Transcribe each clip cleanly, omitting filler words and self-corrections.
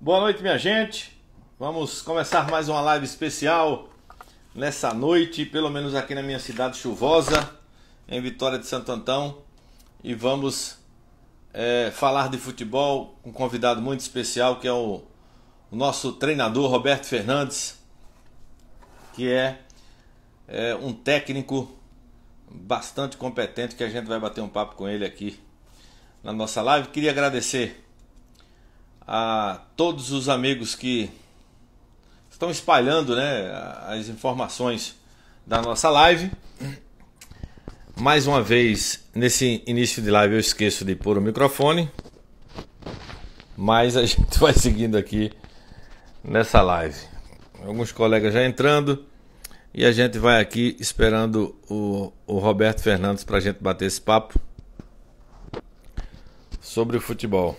Boa noite, minha gente. Vamos começar mais uma live especial nessa noite, pelo menos aqui na minha cidade chuvosa, em Vitória de Santo Antão. E vamos falar de futebol com um convidado muito especial, que é o nosso treinador Roberto Fernandes, que é um técnico bastante competente, que a gente vai bater um papo com ele aqui na nossa live. Queria agradecer a todos os amigos que estão espalhando, né, as informações da nossa live. Mais uma vez, nesse início de live eu esqueço de pôr o microfone, mas a gente vai seguindo aqui nessa live. Alguns colegas já entrando e a gente vai aqui esperando o Roberto Fernandes para a gente bater esse papo sobre o futebol.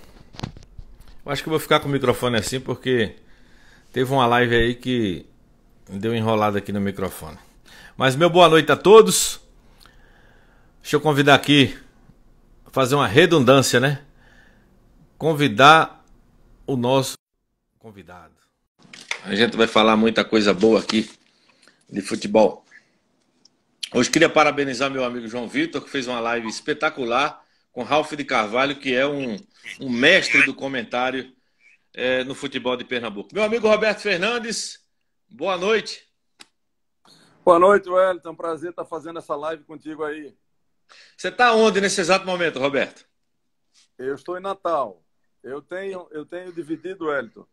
Eu acho que eu vou ficar com o microfone assim porque teve uma live aí que deu enrolada aqui no microfone. Mas meu boa noite a todos. Deixa eu convidar aqui, fazer uma redundância, né? Convidar o nosso convidado. A gente vai falar muita coisa boa aqui de futebol. Hoje queria parabenizar meu amigo João Vitor, que fez uma live espetacular com Ralf de Carvalho, que é um mestre do comentário no futebol de Pernambuco. Meu amigo Roberto Fernandes, boa noite. Boa noite, Wellington. Prazer estar fazendo essa live contigo aí. Você está onde nesse exato momento, Roberto? Eu estou em Natal. Eu tenho dividido, Wellington,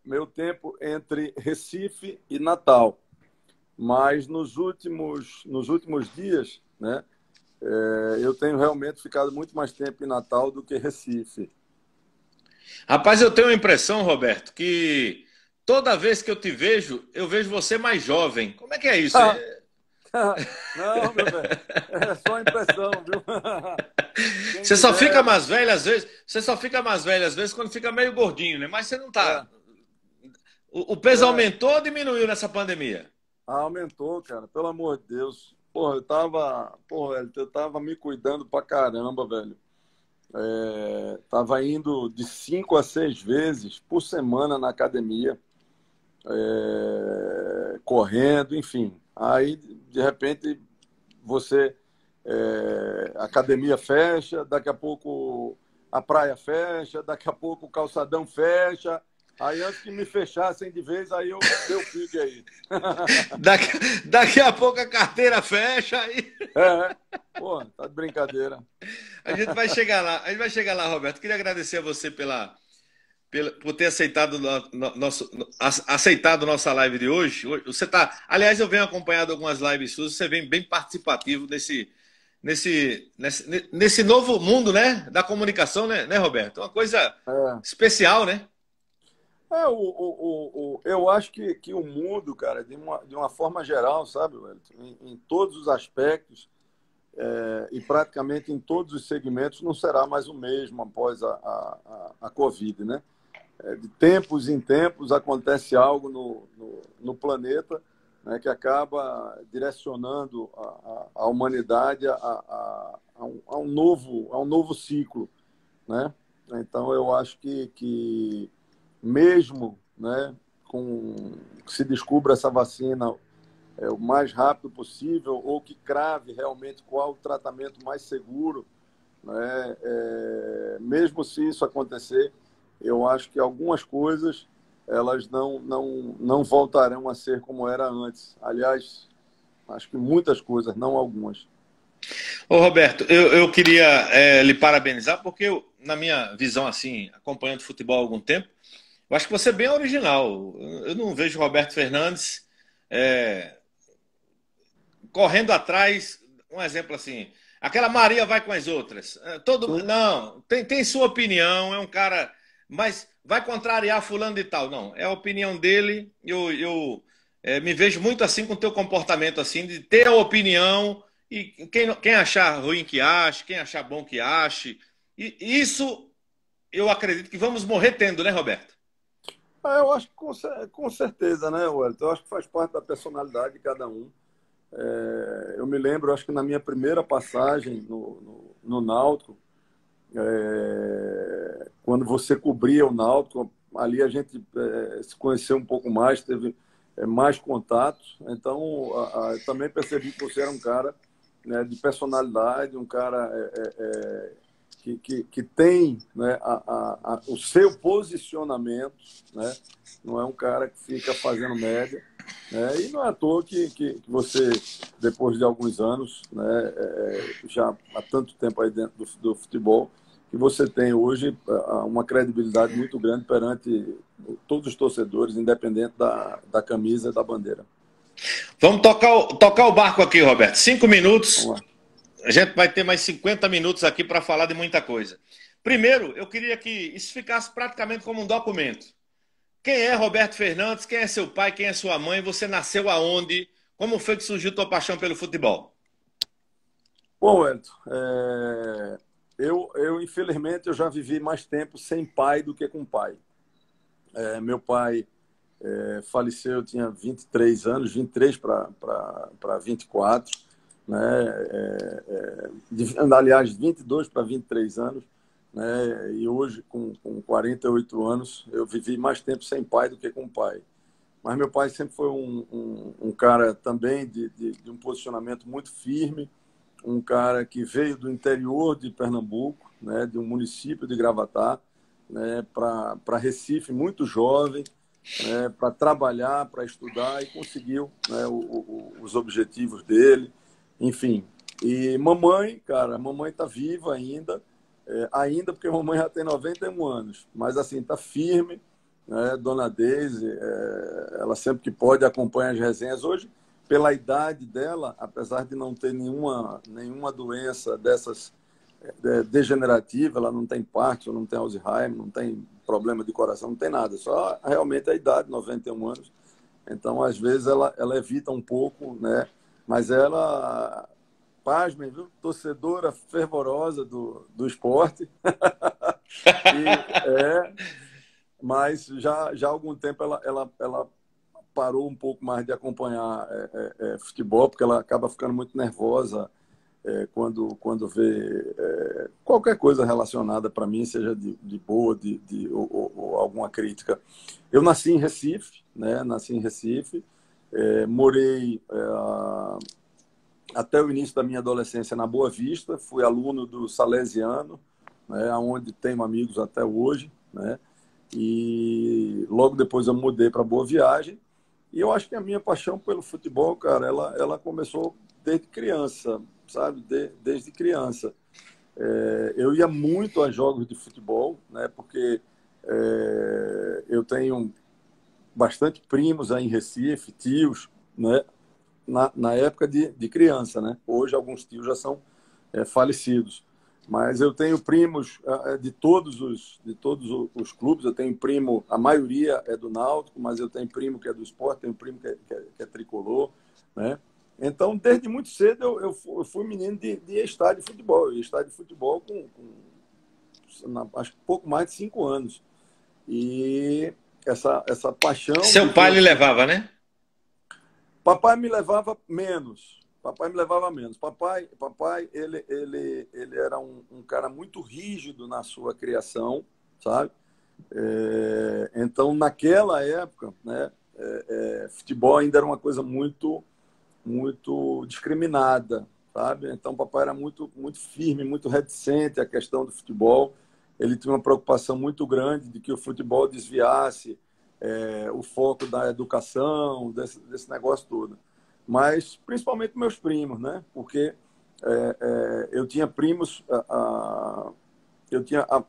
meu tempo entre Recife e Natal. Mas nos últimos dias, né, eu tenho realmente ficado muito mais tempo em Natal do que Recife. Rapaz, eu tenho a impressão, Roberto, que toda vez que eu vejo você mais jovem. Como é que é isso? Não, meu velho, é só impressão, viu? Quem Você me só fica dera. mais velho às vezes. Você só fica mais velho às vezes quando fica meio gordinho, né? Mas você não tá. É, O peso é, aumentou ou diminuiu nessa pandemia? aumentou, cara, pelo amor de Deus. Porra, eu tava me cuidando pra caramba, velho. Tava indo de 5 a 6 vezes por semana na academia, correndo, enfim. Aí, de repente, a academia fecha, daqui a pouco a praia fecha, daqui a pouco o calçadão fecha. Aí, antes que me fechassem de vez, aí eu dei o pique aí. Daqui, daqui a pouco a carteira fecha e Pô, tá de brincadeira. a gente vai chegar lá. A gente vai chegar lá, Roberto. Queria agradecer a você por ter aceitado aceitado nossa live de hoje. Você tá, aliás, eu venho acompanhado algumas lives suas, você vem bem participativo nesse novo mundo, né, da comunicação, né, Roberto? Uma coisa É. especial, né? Eu acho que o mundo, cara, de uma forma geral, sabe, Wellington, em todos os aspectos, e praticamente em todos os segmentos, não será mais o mesmo após a Covid, né? De tempos em tempos acontece algo no planeta, né, que acaba direcionando a humanidade a um novo ciclo, né? Então, eu acho que mesmo, né, que se descubra essa vacina o mais rápido possível ou que crave realmente qual o tratamento mais seguro, né, mesmo se isso acontecer, eu acho que algumas coisas elas não voltarão a ser como era antes. Aliás, acho que muitas coisas, não algumas. Ô, Roberto, eu queria lhe parabenizar porque na minha visão, assim, acompanhando futebol há algum tempo, eu acho que você é bem original. Eu não vejo Roberto Fernandes é, correndo atrás, um exemplo assim, aquela Maria vai com as outras. Não, tem sua opinião, é um cara, mas vai contrariar fulano de tal. Não, é a opinião dele. Eu me vejo muito assim com o teu comportamento, assim, de ter a opinião e quem achar ruim que ache, quem achar bom que ache. E isso eu acredito que vamos morrer tendo, né, Roberto? Eu acho que com certeza, né, Wellington? Eu acho que faz parte da personalidade de cada um. Eu me lembro, acho que na minha primeira passagem no Náutico, quando você cobria o Náutico, ali a gente se conheceu um pouco mais, teve mais contatos. Então, também percebi que você era um cara, né, de personalidade, um cara que tem, né, o seu posicionamento, né? Não é um cara que fica fazendo média. Né? E não é à toa que você, depois de alguns anos, né, já há tanto tempo aí dentro do futebol, que você tem hoje uma credibilidade muito grande perante todos os torcedores, independente da camisa e da bandeira. Vamos tocar o barco aqui, Roberto. 5 minutos. Vamos lá. A gente vai ter mais 50 minutos aqui para falar de muita coisa. Primeiro, eu queria que isso ficasse praticamente como um documento. Quem é Roberto Fernandes? Quem é seu pai? Quem é sua mãe? Você nasceu aonde? Como foi que surgiu tua paixão pelo futebol? Bom, Wellington, infelizmente, eu já vivi mais tempo sem pai do que com pai. Meu pai faleceu, eu tinha 23 anos, 23 para 24, né? Aliás, 22 para 23 anos, né? E hoje, com 48 anos, eu vivi mais tempo sem pai do que com pai. Mas meu pai sempre foi um cara também de um posicionamento muito firme, um cara que veio do interior de Pernambuco, né, de um município de Gravatá, né, para Recife, muito jovem, né, para trabalhar, para estudar, e conseguiu, né, os objetivos dele, enfim. E mamãe, cara, mamãe está viva ainda porque mamãe já tem 91 anos, mas assim, está firme, né, Dona Deise, ela sempre que pode acompanha as resenhas. Hoje, pela idade dela, apesar de não ter nenhuma doença dessas degenerativa, ela não tem Parkinson, não tem Alzheimer, não tem problema de coração, não tem nada. Só realmente a idade, 91 anos. Então, às vezes, ela evita um pouco, né? Mas ela, pasmem, viu? Torcedora fervorosa do esporte. Mas já há algum tempo ela parou um pouco mais de acompanhar futebol, porque ela acaba ficando muito nervosa quando vê qualquer coisa relacionada para mim, seja de boa ou alguma crítica. Eu nasci em Recife, né? Morei até o início da minha adolescência na Boa Vista, fui aluno do Salesiano, né? Onde tenho amigos até hoje, né? E logo depois eu mudei para Boa Viagem. E eu acho que a minha paixão pelo futebol, cara, ela começou desde criança, sabe? Desde criança. Eu ia muito a jogos de futebol, né? Porque eu tenho bastante primos aí em Recife, tios, né? Na época de criança, né? Hoje alguns tios já são falecidos. Mas eu tenho primos de todos os clubes. Eu tenho primo, a maioria é do Náutico, mas eu tenho primo que é do Sport, tenho primo que é tricolor, né? Então, desde muito cedo, eu fui menino de estádio de futebol. Eu ia estádio de futebol acho que pouco mais de 5 anos. E essa paixão... Seu pai lhe levava, né? Papai me levava menos. Papai, ele era um cara muito rígido na sua criação, sabe? Então, naquela época, né, futebol ainda era uma coisa muito discriminada, sabe? Então, papai era muito firme, muito reticente à questão do futebol. Ele tinha uma preocupação muito grande de que o futebol desviasse o foco da educação, desse negócio todo. Mas principalmente meus primos, né? Porque eu tinha primos,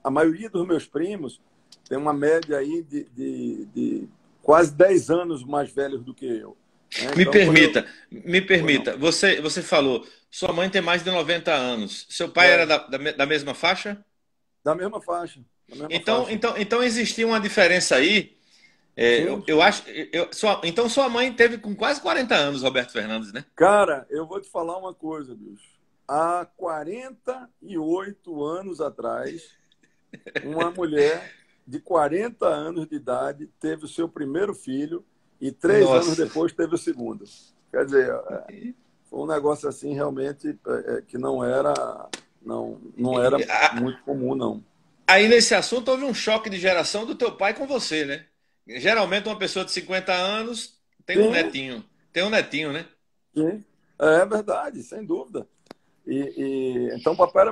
a maioria dos meus primos tem uma média aí de quase 10 anos mais velhos do que eu. Né? Então, me permita. Você falou, sua mãe tem mais de 90 anos. Seu pai era da mesma faixa? Da mesma faixa. Então existia uma diferença aí. Sim. Eu acho. Então sua mãe teve com quase 40 anos, Roberto Fernandes, né? Cara, eu vou te falar uma coisa, bicho. Há 48 anos atrás, uma mulher de 40 anos de idade teve o seu primeiro filho e 3 anos depois teve o segundo. Quer dizer, foi um negócio assim realmente que não era muito comum, não. Aí nesse assunto houve um choque de geração do teu pai com você, né? Geralmente uma pessoa de 50 anos tem um Sim, netinho. Tem um netinho, né? sim. É verdade, sem dúvida. Então papai era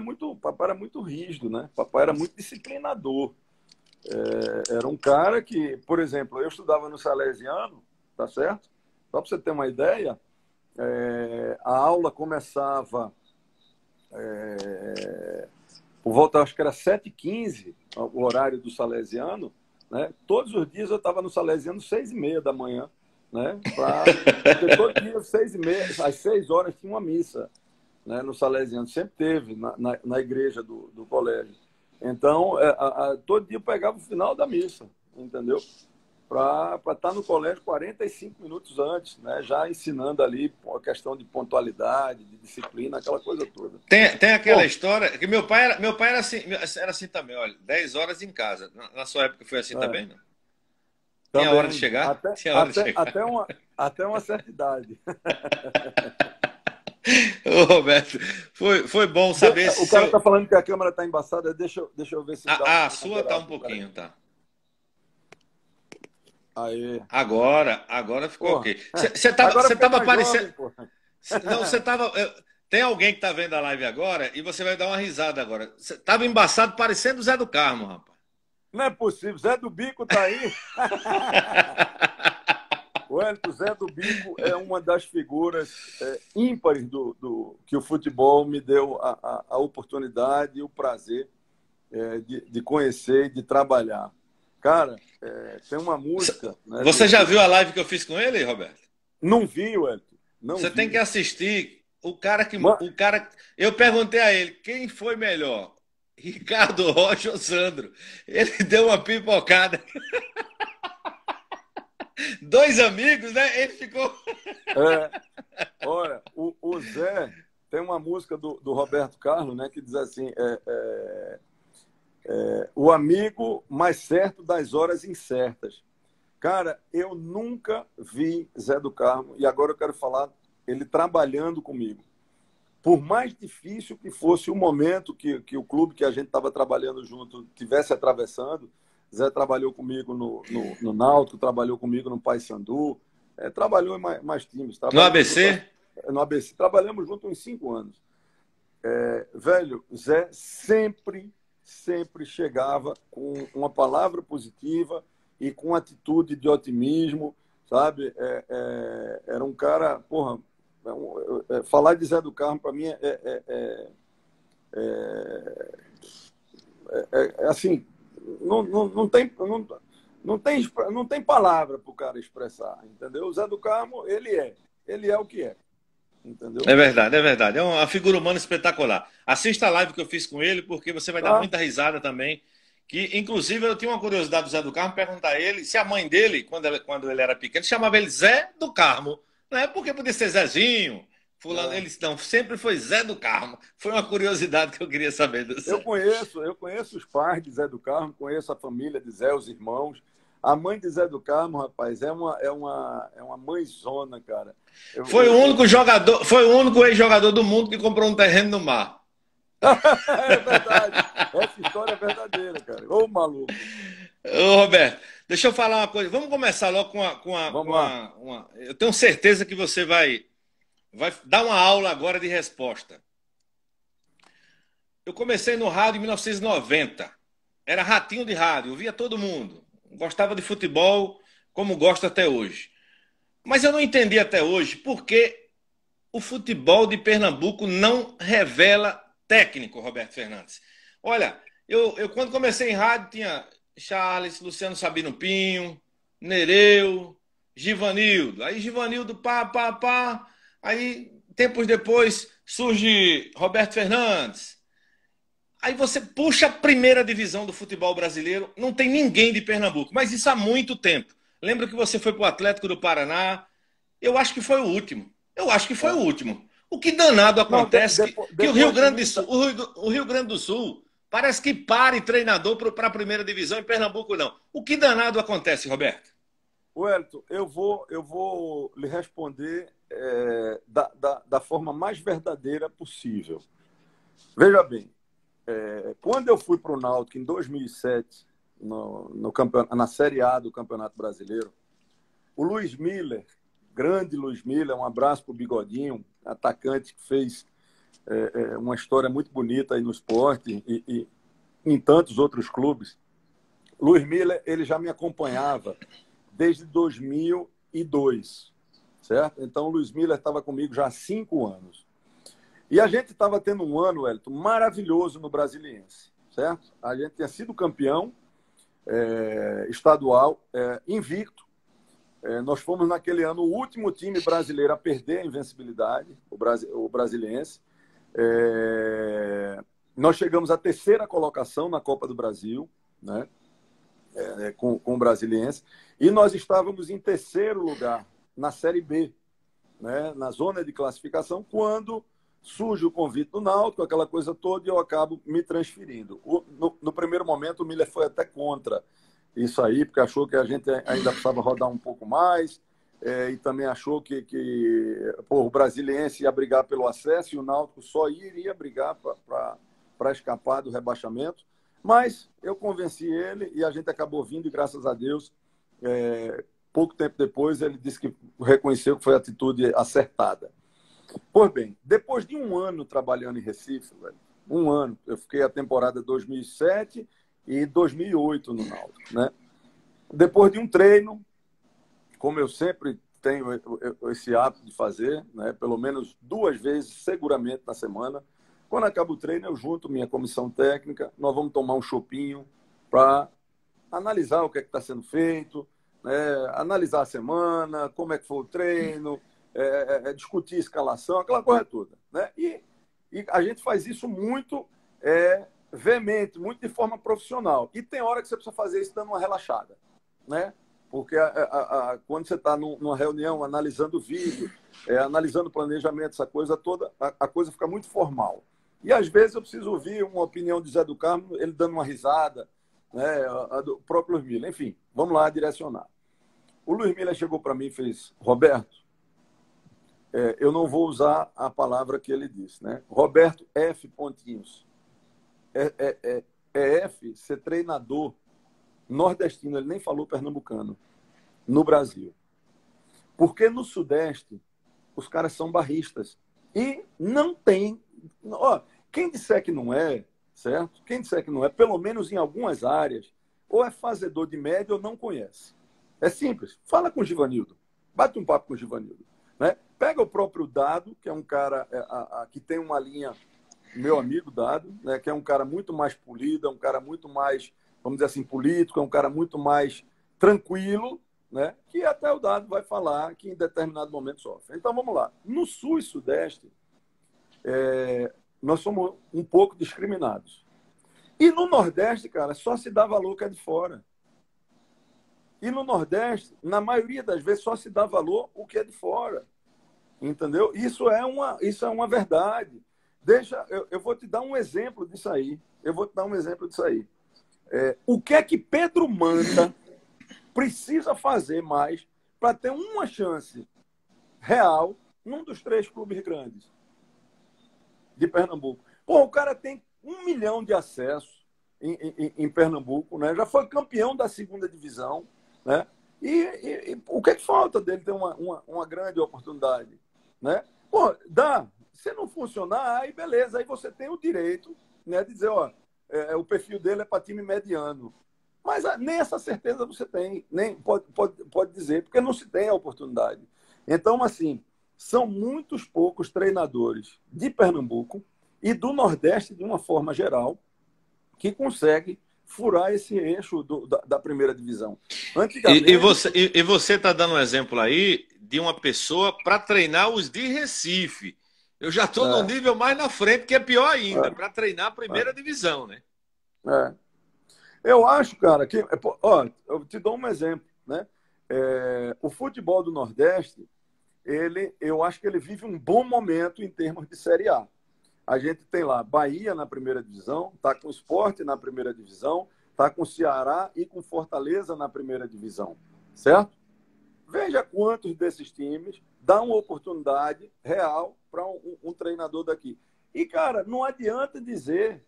muito rígido, né? Papai era muito disciplinador. Era um cara que, por exemplo, eu estudava no Salesiano, tá certo? Só para você ter uma ideia, a aula começava por volta, acho que era 7h15, o horário do Salesiano, né? Todos os dias eu estava no Salesiano 6h30 da manhã, né? Porque todo dia, 6h30, às 6 horas, tinha uma missa, né? No Salesiano, sempre teve, na igreja do colégio. Então, todo dia eu pegava o final da missa, entendeu? Para estar no colégio 45 minutos antes, né? Já ensinando ali a questão de pontualidade, de disciplina, aquela coisa toda. Tem aquela Bom, história que meu pai era assim também, olha, 10 horas em casa. Na sua época foi assim é, também, não? Tinha hora de também, chegar? Tinha hora de chegar. até uma certa idade. Ô, Roberto, foi bom saber esse O cara está seu. falando que a câmera está embaçada, deixa eu ver se dá A uma sua tá melhorada. um Peraí. pouquinho, tá? Aí. Agora ficou Porra. ok. Você Agora fiquei tava mais parecendo. jovem, porra. Não, você tava. Tem alguém que tá vendo a live agora e você vai dar uma risada agora. Você tava embaçado parecendo o Zé do Carmo, rapaz. Não é possível. Zé do Bico tá aí. O Hélio Zé do Bico é uma das figuras ímpares que o futebol me deu a oportunidade e o prazer de conhecer e de trabalhar. Cara, tem uma música, né, Você já viu a live que eu fiz com ele, Roberto? Não vi, Hélio, não Você tem que vi. assistir. O cara que. Ma- O cara. Eu perguntei a ele quem foi melhor. Ricardo Rocha ou Sandro? Ele deu uma pipocada. Dois amigos, né? Ele ficou. é, Olha, o Zé tem uma música do Roberto Carlos, né, que diz assim: o amigo mais certo das horas incertas. Cara, eu nunca vi Zé do Carmo, e agora eu quero falar ele trabalhando comigo. Por mais difícil que fosse o momento que o clube que a gente estava trabalhando junto tivesse atravessando, Zé trabalhou comigo no Náutico, trabalhou comigo no Paysandu, trabalhou em mais times, No trabalhamos junto ABC? no ABC, trabalhamos junto uns 5 anos. Velho, Zé sempre chegava com uma palavra positiva e com atitude de otimismo, sabe? Era um cara, porra, falar de Zé do Carmo para mim assim, não tem palavra para o cara expressar, entendeu? O Zé do Carmo, ele é o que é, entendeu? É verdade, é verdade. É uma figura humana espetacular. Assista a live que eu fiz com ele, porque você vai dar Tá? muita risada também. Que, inclusive, eu tinha uma curiosidade do Zé do Carmo, perguntar a ele se a mãe dele, quando ele era pequeno, chamava ele Zé do Carmo. Não é porque podia ser Zezinho, fulano. É. Ele disse, não, sempre foi Zé do Carmo. Foi uma curiosidade que eu queria saber do Zé. Eu conheço os pais de Zé do Carmo, conheço a família de Zé, os irmãos. A mãe de Zé do Carmo, rapaz, é uma mãezona, cara. Eu, Foi o eu, eu... único jogador, foi o único ex-jogador do mundo que comprou um terreno no mar. É verdade. Essa história é verdadeira, cara. Ô, maluco. Ô, Roberto, deixa eu falar uma coisa. Vamos começar logo Vamos lá. Eu tenho certeza que você vai dar uma aula agora de resposta. Eu comecei no rádio em 1990. Era ratinho de rádio, eu via todo mundo. Gostava de futebol como gosto até hoje. Mas eu não entendi até hoje por que o futebol de Pernambuco não revela técnico, Roberto Fernandes. Olha, eu quando comecei em rádio tinha Charles, Luciano Sabino Pinho, Nereu, Givanildo. Aí Givanildo, pá. Aí, tempos depois, surge Roberto Fernandes. Aí você puxa a primeira divisão do futebol brasileiro, não tem ninguém de Pernambuco, mas isso há muito tempo. Lembra que você foi para o Atlético do Paraná? Eu acho que foi o último. Eu acho que foi o É. último. O que danado Não, acontece que o Rio depois de Grande mim, do Sul, o Rio Grande do Sul parece que pare treinador para a primeira divisão, em Pernambuco não. O que danado acontece, Roberto? Wellington, eu vou lhe responder da forma mais verdadeira possível. Veja bem, Quando eu fui para o Náutico em 2007, na Série A do Campeonato Brasileiro, o Luiz Miller, grande Luiz Miller, um abraço para o Bigodinho, atacante que fez uma história muito bonita aí no esporte e em tantos outros clubes. Luiz Miller, ele já me acompanhava desde 2002, certo? Então, o Luiz Miller estava comigo já há 5 anos. E a gente estava tendo um ano, Wellington, maravilhoso no Brasiliense, certo? A gente tinha sido campeão estadual, invicto. Nós fomos, naquele ano, o último time brasileiro a perder a invencibilidade, o Brasiliense. Nós chegamos à 3ª colocação na Copa do Brasil, né? Com o Brasiliense, e nós estávamos em 3º lugar na Série B, né? Na zona de classificação, quando surge o convite do Náutico, aquela coisa toda, e eu acabo me transferindo. No primeiro momento, o Miller foi até contra isso aí, porque achou que a gente ainda precisava rodar um pouco mais, e também achou que o Brasiliense ia brigar pelo acesso e o Náutico só iria brigar para escapar do rebaixamento. Mas eu convenci ele e a gente acabou vindo, e graças a Deus, pouco tempo depois, ele disse que reconheceu que foi a atitude acertada. Pois bem, depois de um ano trabalhando em Recife, um ano, eu fiquei a temporada 2007 e 2008 no Náutico, né? Depois de um treino, como eu sempre tenho esse hábito de fazer, né, pelo menos 2 vezes, seguramente, na semana, quando acaba o treino, eu junto minha comissão técnica, nós vamos tomar um chopinho para analisar o que está sendo feito, né, analisar a semana, como é que foi o treino, discutir escalação, aquela coisa toda, né? E a gente faz isso muito veemente, muito de forma profissional. E tem hora que você precisa fazer isso dando uma relaxada, né? Porque quando você está numa reunião analisando o vídeo, analisando o planejamento, essa coisa toda, a coisa fica muito formal. E às vezes eu preciso ouvir uma opinião de Zé do Carmo, ele dando uma risada, né? A do próprio Luiz Miller. Enfim, vamos lá direcionar. O Luiz Miller chegou para mim e fez: Roberto, eu não vou usar a palavra que ele disse, né? Roberto F. Pontinhos. F, ser treinador nordestino, ele nem falou pernambucano, no Brasil. Porque no Sudeste, os caras são barristas. E não tem... quem disser que não é, certo? Quem disser que não é, pelo menos em algumas áreas, ou é fazedor de média ou não conhece. É simples. Fala com o Givanildo. Bate um papo com o Givanildo. Né? Pega o próprio Dado, que é um cara que tem uma linha, meu amigo Dado, né? Que é um cara muito mais polido, é um cara muito mais, vamos dizer assim, político, é um cara muito mais tranquilo, né? Que até o Dado vai falar que em determinado momento sofre. Então, vamos lá. No Sul e Sudeste, nós somos um pouco discriminados. E no Nordeste, cara, só se dá valor que é de fora. E no Nordeste, na maioria das vezes, só se dá valor o que é de fora. Entendeu? Isso é uma verdade. Eu vou te dar um exemplo disso aí. O que é que Pedro Manta precisa fazer mais para ter uma chance real num dos 3 clubes grandes de Pernambuco? Pô, o cara tem 1 milhão de acessos em Pernambuco, né? Já foi campeão da 2ª divisão, né? E o que é que falta dele ter uma grande oportunidade, né? Pô, dá. Se não funcionar, aí beleza, aí você tem o direito, né, de dizer, o perfil dele é para time mediano. Mas nem essa certeza você tem, nem pode dizer, porque não se tem a oportunidade. Então, assim, são muitos poucos treinadores de Pernambuco e do Nordeste, de uma forma geral, que conseguem furar esse eixo da primeira divisão. Antigamente... E você está dando um exemplo aí de uma pessoa para treinar os de Recife. Eu já estou no nível mais na frente, que é pior ainda, para treinar a primeira divisão, né? Eu acho, cara, que... eu te dou um exemplo, né? O futebol do Nordeste, eu acho que ele vive um bom momento em termos de Série A. A gente tem lá Bahia na primeira divisão, está com o Sport na primeira divisão, está com o Ceará e com Fortaleza na primeira divisão, certo? Veja quantos desses times dão uma oportunidade real para um treinador daqui. E, cara, não adianta dizer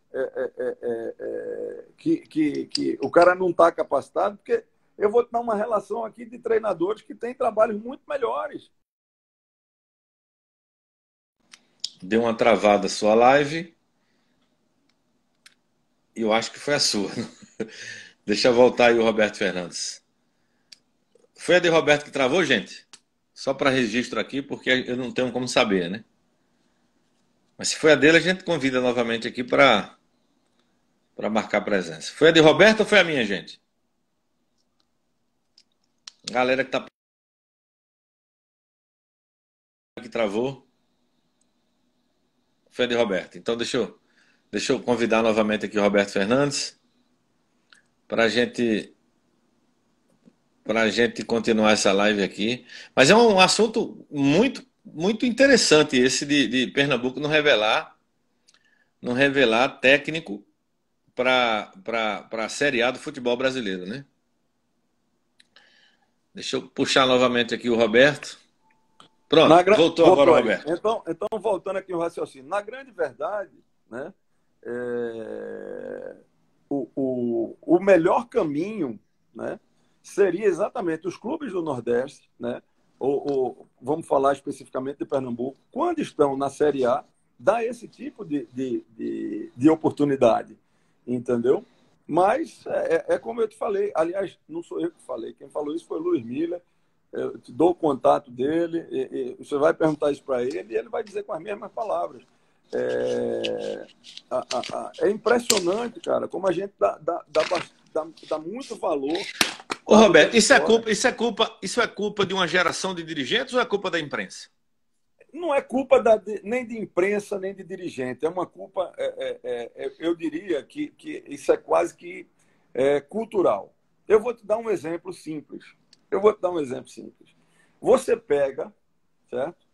que o cara não está capacitado, porque eu vou te dar uma relação aqui de treinadores que têm trabalhos muito melhores. Deu uma travada a sua live. Eu acho que foi a sua. Deixa eu voltar aí o Roberto Fernandes. Foi a de Roberto que travou, gente? Só para registro aqui, porque eu não tenho como saber, né? Mas se foi a dele, a gente convida novamente aqui para marcar presença. Foi a de Roberto ou foi a minha, gente? Galera que travou, foi a de Roberto. Então deixa eu convidar novamente aqui o Roberto Fernandes para a gente continuar essa live aqui. Mas é um assunto muito interessante esse de Pernambuco não revelar técnico para a Série A do futebol brasileiro, né? Deixa eu puxar novamente aqui o Roberto. Pronto, voltou agora o aí. Roberto. Então, voltando aqui o raciocínio. Na grande verdade, né, o melhor caminho, né, seria exatamente os clubes do Nordeste, né, vamos falar especificamente de Pernambuco, quando estão na Série A, dar esse tipo de oportunidade, entendeu? Mas é como eu te falei, aliás, não sou eu que falei, quem falou isso foi o Luiz Miller. Eu te dou o contato dele, e você vai perguntar isso para ele e ele vai dizer com as mesmas palavras. É impressionante, cara, como a gente dá muito valor. Ô, Roberto, isso é culpa de uma geração de dirigentes ou é culpa da imprensa? Não é culpa nem de imprensa, nem de dirigente. É uma culpa, eu diria que isso é quase que cultural. Eu vou te dar um exemplo simples. Você pega, certo?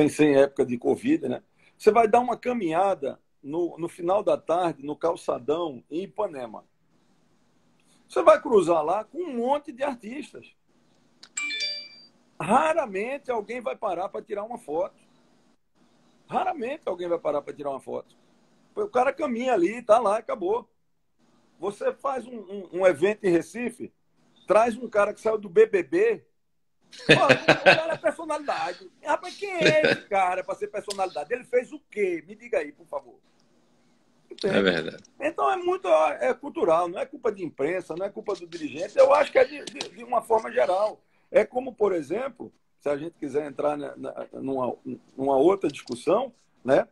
Sem época de Covid, né? Você vai dar uma caminhada no final da tarde, no calçadão, em Ipanema. Você vai cruzar lá com um monte de artistas. Raramente alguém vai parar para tirar uma foto. O cara caminha ali, tá lá, acabou. Você faz um evento em Recife, traz um cara que saiu do BBB. O cara é personalidade. Rapaz, quem é esse cara para ser personalidade? Ele fez o quê? Me diga aí, por favor. Entende? É verdade. Então é muito cultural, não é culpa de imprensa, não é culpa do dirigente. Eu acho que é de uma forma geral. É como, por exemplo, se a gente quiser entrar numa outra discussão, né?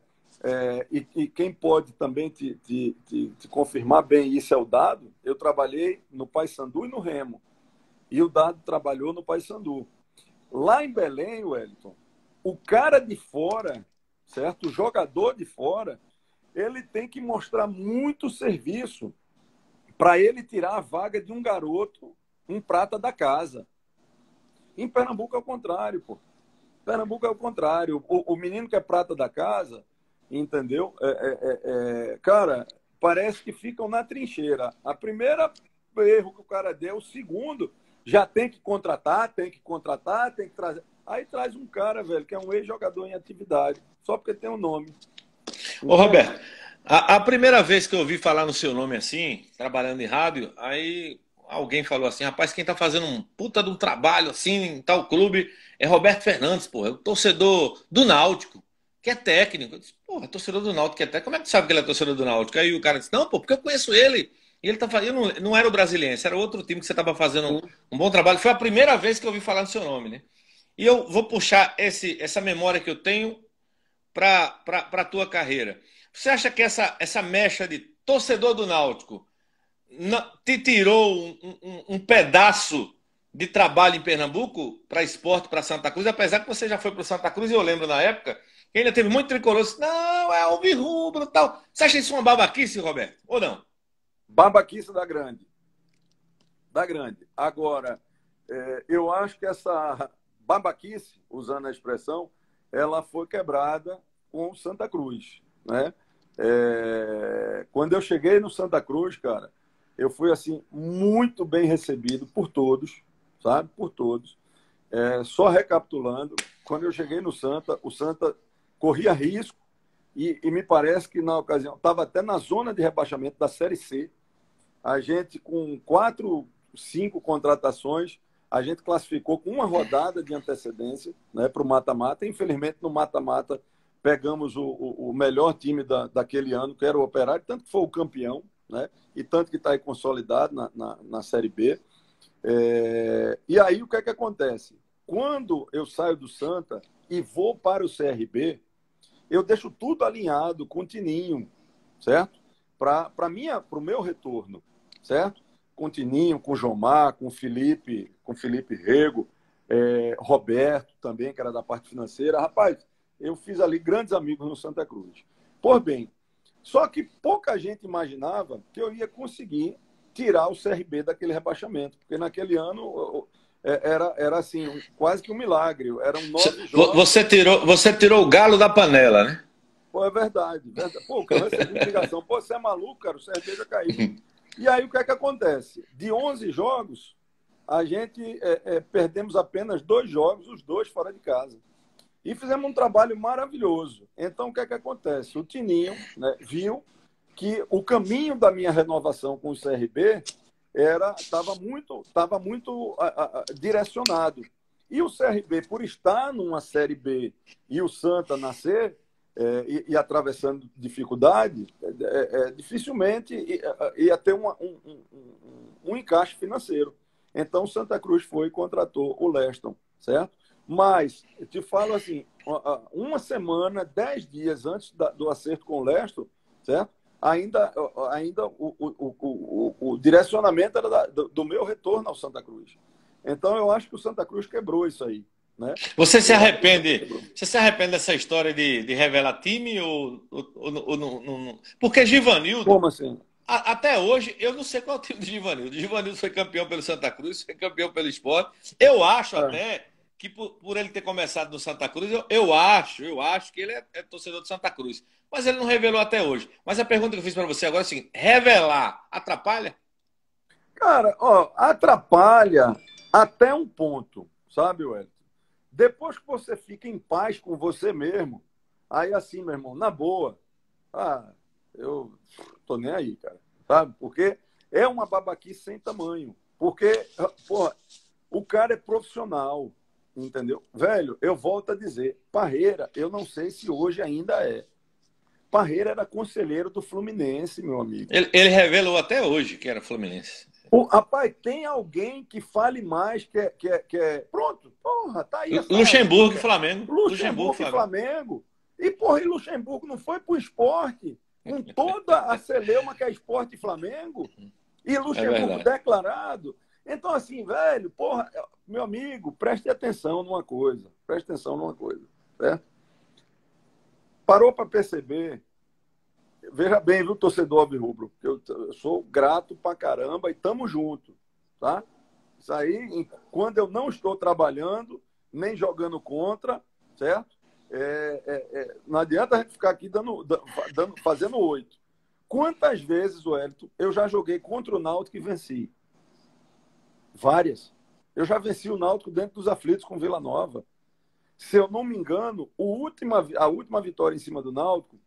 E quem pode também te confirmar bem isso é o Dado. Eu trabalhei no Paysandu e no Remo. E o Dado trabalhou no Paysandu. Lá em Belém, Wellington, o cara de fora, certo? O jogador de fora, ele tem que mostrar muito serviço para ele tirar a vaga de um garoto, um prata da casa. Em Pernambuco é o contrário, pô. Pernambuco é o contrário. O menino que é prata da casa, entendeu? Cara, parece que ficam na trincheira. A primeira erro que o cara deu, o segundo, já tem que contratar, tem que trazer. Aí traz um cara, velho, que é um ex-jogador em atividade, só porque tem um nome. Ô, Roberto, a primeira vez que eu ouvi falar no seu nome assim, trabalhando em rádio, aí alguém falou assim, rapaz, quem tá fazendo um puta de um trabalho assim em tal clube é Roberto Fernandes, porra, é o torcedor do Náutico, que é técnico. Eu disse, porra, torcedor do Náutico que é técnico, como é que tu sabe que ele é torcedor do Náutico? Aí o cara disse, não, pô, porque eu conheço ele. E ele tá fazendo, não era o Brasiliense, era outro time que você tava fazendo um bom trabalho. Foi a primeira vez que eu ouvi falar no seu nome, né? E eu vou puxar essa memória que eu tenho para a tua carreira. Você acha que essa mecha de torcedor do Náutico te tirou um pedaço de trabalho em Pernambuco para esporte, para Santa Cruz, apesar que você já foi para o Santa Cruz, e eu lembro na época que ainda teve muito tricolor, disse, não, é alvirrubro e tal. Você acha isso uma babaquice, Roberto? Ou não? Babaquice da grande. Da grande. Agora, eu acho que essa babaquice, usando a expressão, ela foi quebrada com o Santa Cruz, né? Quando eu cheguei no Santa Cruz, cara, eu fui assim muito bem recebido por todos, sabe? Por todos. Só recapitulando, quando eu cheguei no Santa, o Santa corria risco e me parece que na ocasião estava até na zona de rebaixamento da Série C. A gente, com 4, 5 contratações, a gente classificou com uma rodada de antecedência, né, para o mata-mata. Infelizmente, no mata-mata, pegamos o melhor time daquele ano, que era o Operário, tanto que foi o campeão, né, e tanto que está aí consolidado na Série B. E aí, o que é que acontece? Quando eu saio do Santa e vou para o CRB, eu deixo tudo alinhado com o Tininho, certo? Para o meu retorno, certo? Com o Tininho, com o Jomar, com o Felipe Rego, Roberto também, que era da parte financeira. Rapaz, eu fiz ali grandes amigos no Santa Cruz. Por bem, só que pouca gente imaginava que eu ia conseguir tirar o CRB daquele rebaixamento, porque naquele ano era assim, quase que um milagre. Eram 9 jogos. Você tirou o galo da panela, né? Pô, é verdade. Pô, eu recebi ligação. Pô, você é maluco, cara, o CRB já caiu. E aí o que é que acontece? De 11 jogos, a gente perdemos apenas 2 jogos, os 2 fora de casa. E fizemos um trabalho maravilhoso. Então, o que é que acontece? O Tininho, né, viu que o caminho da minha renovação com o CRB estava muito direcionado. E o CRB, por estar numa Série B e o Santa nascer e atravessando dificuldade, dificilmente ia ter um encaixe financeiro. Então, o Santa Cruz foi e contratou o Leston, certo? Mas, eu te falo assim, uma semana, 10 dias antes do acerto com o Leston, certo? Ainda o direcionamento era do meu retorno ao Santa Cruz. Então, eu acho que o Santa Cruz quebrou isso aí. Né? Você se arrepende dessa história de revelar time ou não? Porque Givanildo... Como assim? Até hoje, eu não sei qual é o time de Givanildo. Givanildo foi campeão pelo Santa Cruz, foi campeão pelo Sport. Eu acho até que por ele ter começado no Santa Cruz, eu acho que ele é torcedor do Santa Cruz. Mas ele não revelou até hoje. Mas a pergunta que eu fiz para você agora é a seguinte: revelar atrapalha? Cara, atrapalha até um ponto, sabe, Wellington? Depois que você fica em paz com você mesmo, aí assim, meu irmão, na boa, eu tô nem aí, cara, sabe? Porque é uma babaquice sem tamanho. Porque, porra, o cara é profissional, entendeu? Velho, eu volto a dizer, Parreira, eu não sei se hoje ainda é. Parreira era conselheiro do Fluminense, meu amigo. Ele revelou até hoje que era Fluminense. Rapaz, tem alguém que fale mais que é... Pronto, porra, tá aí. Luxemburgo e Flamengo. Luxemburgo e Flamengo. E, porra, e Luxemburgo não foi pro esporte com toda a celeuma que é esporte e Flamengo? E Luxemburgo declarado. Então, assim, velho, porra, meu amigo, preste atenção numa coisa. Preste atenção numa coisa, certo? Parou para perceber... Veja bem, viu, torcedor alvirrubro, eu sou grato pra caramba e tamo junto, tá? Isso aí, quando eu não estou trabalhando, nem jogando contra, certo? Não adianta a gente ficar aqui fazendo 8. Quantas vezes, Wellington, eu já joguei contra o Náutico e venci? Várias. Eu já venci o Náutico dentro dos aflitos com Vila Nova. Se eu não me engano, a última vitória em cima do Náutico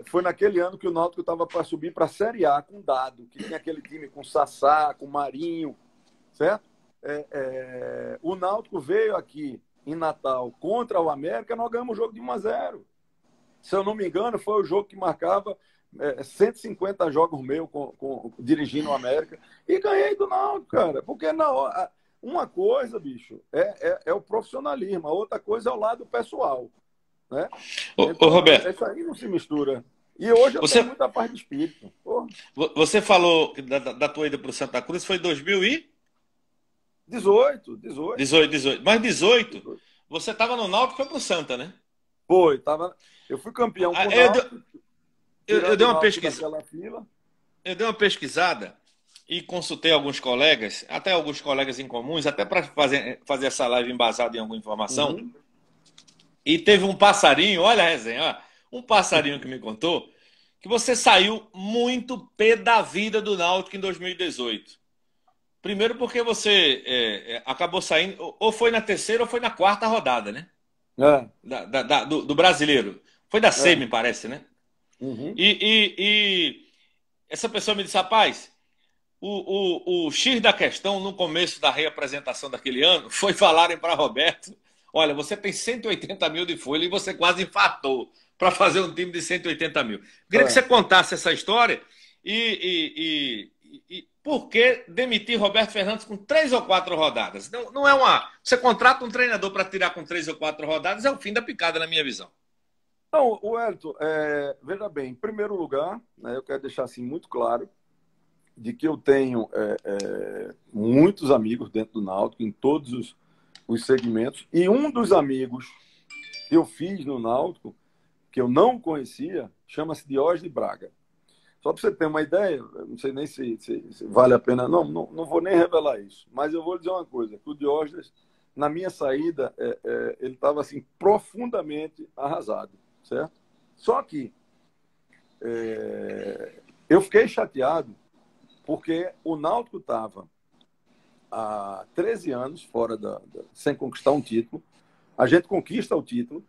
foi naquele ano que o Náutico estava para subir para a Série A com Dado, que tinha aquele time com Sassá, com Marinho, certo? O Náutico veio aqui em Natal contra o América, nós ganhamos o jogo de 1-0. Se eu não me engano, foi o jogo que marcava 150 jogos meus dirigindo o América. E ganhei do Náutico, cara. Porque uma coisa, bicho, é o profissionalismo, a outra coisa é o lado pessoal. Né? Então, Roberto, isso aí não se mistura. E hoje eu tenho muita paz de espírito. Porra. Você falou da tua ida para o Santa Cruz, foi em 2018. 18. Mas 18, você estava no Náutico e foi para o Santa, né? Foi, eu fui campeão com o Náutico. Eu dei uma pesquisa. Eu dei uma pesquisada e consultei alguns colegas, até alguns colegas em comuns, até para fazer essa live embasada em alguma informação. Uhum. E teve um passarinho, olha a resenha, um passarinho que me contou que você saiu muito pé da vida do Náutico em 2018. Primeiro porque você acabou saindo, ou foi na terceira ou foi na quarta rodada, né? É, do brasileiro. Foi da C, é. me parece, né? Uhum. E essa pessoa me disse, rapaz, o X da questão, no começo da reapresentação daquele ano, foi falarem para Roberto: olha, você tem 180 mil de folha e você quase infartou para fazer um time de 180 mil. Queria que É. você contasse essa história e por que demitir Roberto Fernandes com 3 ou 4 rodadas. Não é uma. Você contrata um treinador para tirar com 3 ou 4 rodadas, é o fim da picada, na minha visão. Então, Wellington, veja bem, em primeiro lugar, né, eu quero deixar assim muito claro de que eu tenho muitos amigos dentro do Náutico, em todos os segmentos, e um dos amigos que eu fiz no Náutico, que eu não conhecia, chama-se Diógenes Braga. Só para você ter uma ideia, eu não sei nem se vale a pena, não vou nem revelar isso, mas eu vou dizer uma coisa, que o Diógenes, na minha saída, ele estava assim, profundamente arrasado, certo? Só que eu fiquei chateado porque o Náutico estava há 13 anos fora sem conquistar um título, a gente conquista o título,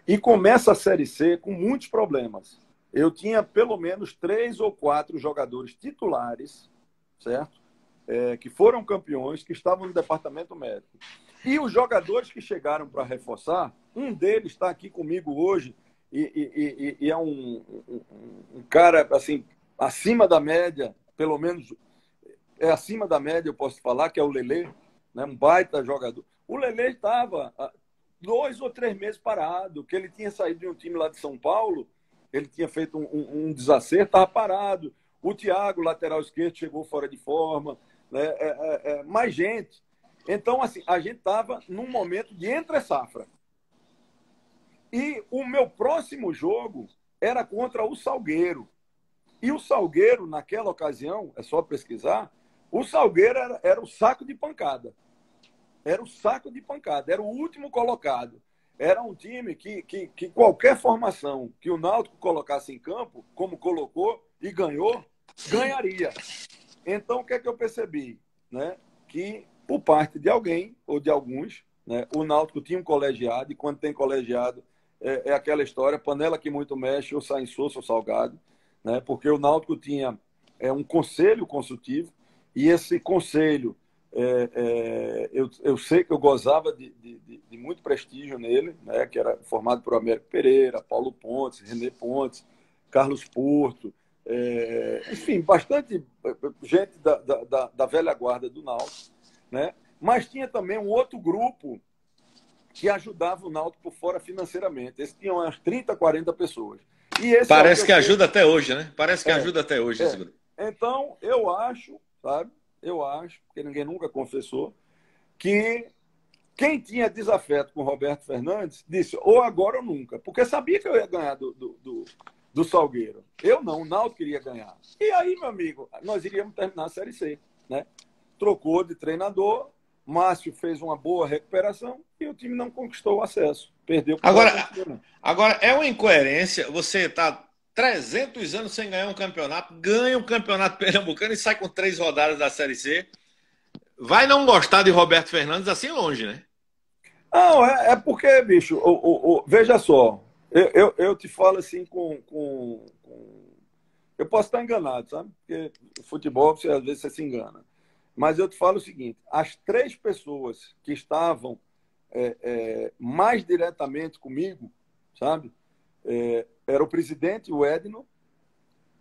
e começa a Série C com muitos problemas. Eu tinha pelo menos 3 ou 4 jogadores titulares, certo? Que foram campeões, que estavam no departamento médico. E os jogadores que chegaram para reforçar, um deles está aqui comigo hoje e é um cara assim acima da média, pelo menos é acima da média, eu posso falar, que é o Lelê, né? Um baita jogador. O Lelê estava 2 ou 3 meses parado, que ele tinha saído de um time lá de São Paulo, ele tinha feito um desacerto, estava parado. O Thiago, lateral esquerdo, chegou fora de forma, né? Mais gente. Então, assim, a gente estava num momento de entre-safra. E o meu próximo jogo era contra o Salgueiro. E o Salgueiro, naquela ocasião, é só pesquisar, o Salgueiro era o saco de pancada. Era o saco de pancada, era o último colocado. Era um time que qualquer formação que o Náutico colocasse em campo, como colocou e ganhou, ganharia. Então, o que é que eu percebi? Né? Que, por parte de alguém, ou de alguns, né, o Náutico tinha um colegiado, e quando tem colegiado, é aquela história, panela que muito mexe, ou sai insosso ou salgado, né? Porque o Náutico tinha um conselho consultivo, e esse conselho, eu sei que eu gozava de muito prestígio nele, né? Que era formado por Américo Pereira, Paulo Pontes, René Pontes, Carlos Porto, enfim, bastante gente da velha guarda do Náutico, né? Mas tinha também um outro grupo que ajudava o Náutico por fora financeiramente. Esses tinham umas 30, 40 pessoas. E esse é o que Parece eu que sei. ajuda até hoje, né? Parece que É, ajuda até hoje esse é. grupo. Então, eu acho, sabe? Eu acho, porque ninguém nunca confessou, que quem tinha desafeto com o Roberto Fernandes disse ou agora ou nunca, porque sabia que eu ia ganhar do Salgueiro. Eu não, o Náutico queria ganhar. E aí, meu amigo, nós iríamos terminar a Série C, né? Trocou de treinador, Márcio fez uma boa recuperação e o time não conquistou o acesso. Perdeu para o Agora, Bragantino. agora, é uma incoerência você tá 300 anos sem ganhar um campeonato, ganha um campeonato pernambucano e sai com 3 rodadas da Série C. Vai não gostar de Roberto Fernandes assim longe, né? Não, é porque, bicho, veja só, eu te falo assim eu posso estar enganado, sabe? Porque o futebol, às vezes você se engana. Mas eu te falo o seguinte: as 3 pessoas que estavam mais diretamente comigo, sabe? Era o presidente, o Edno,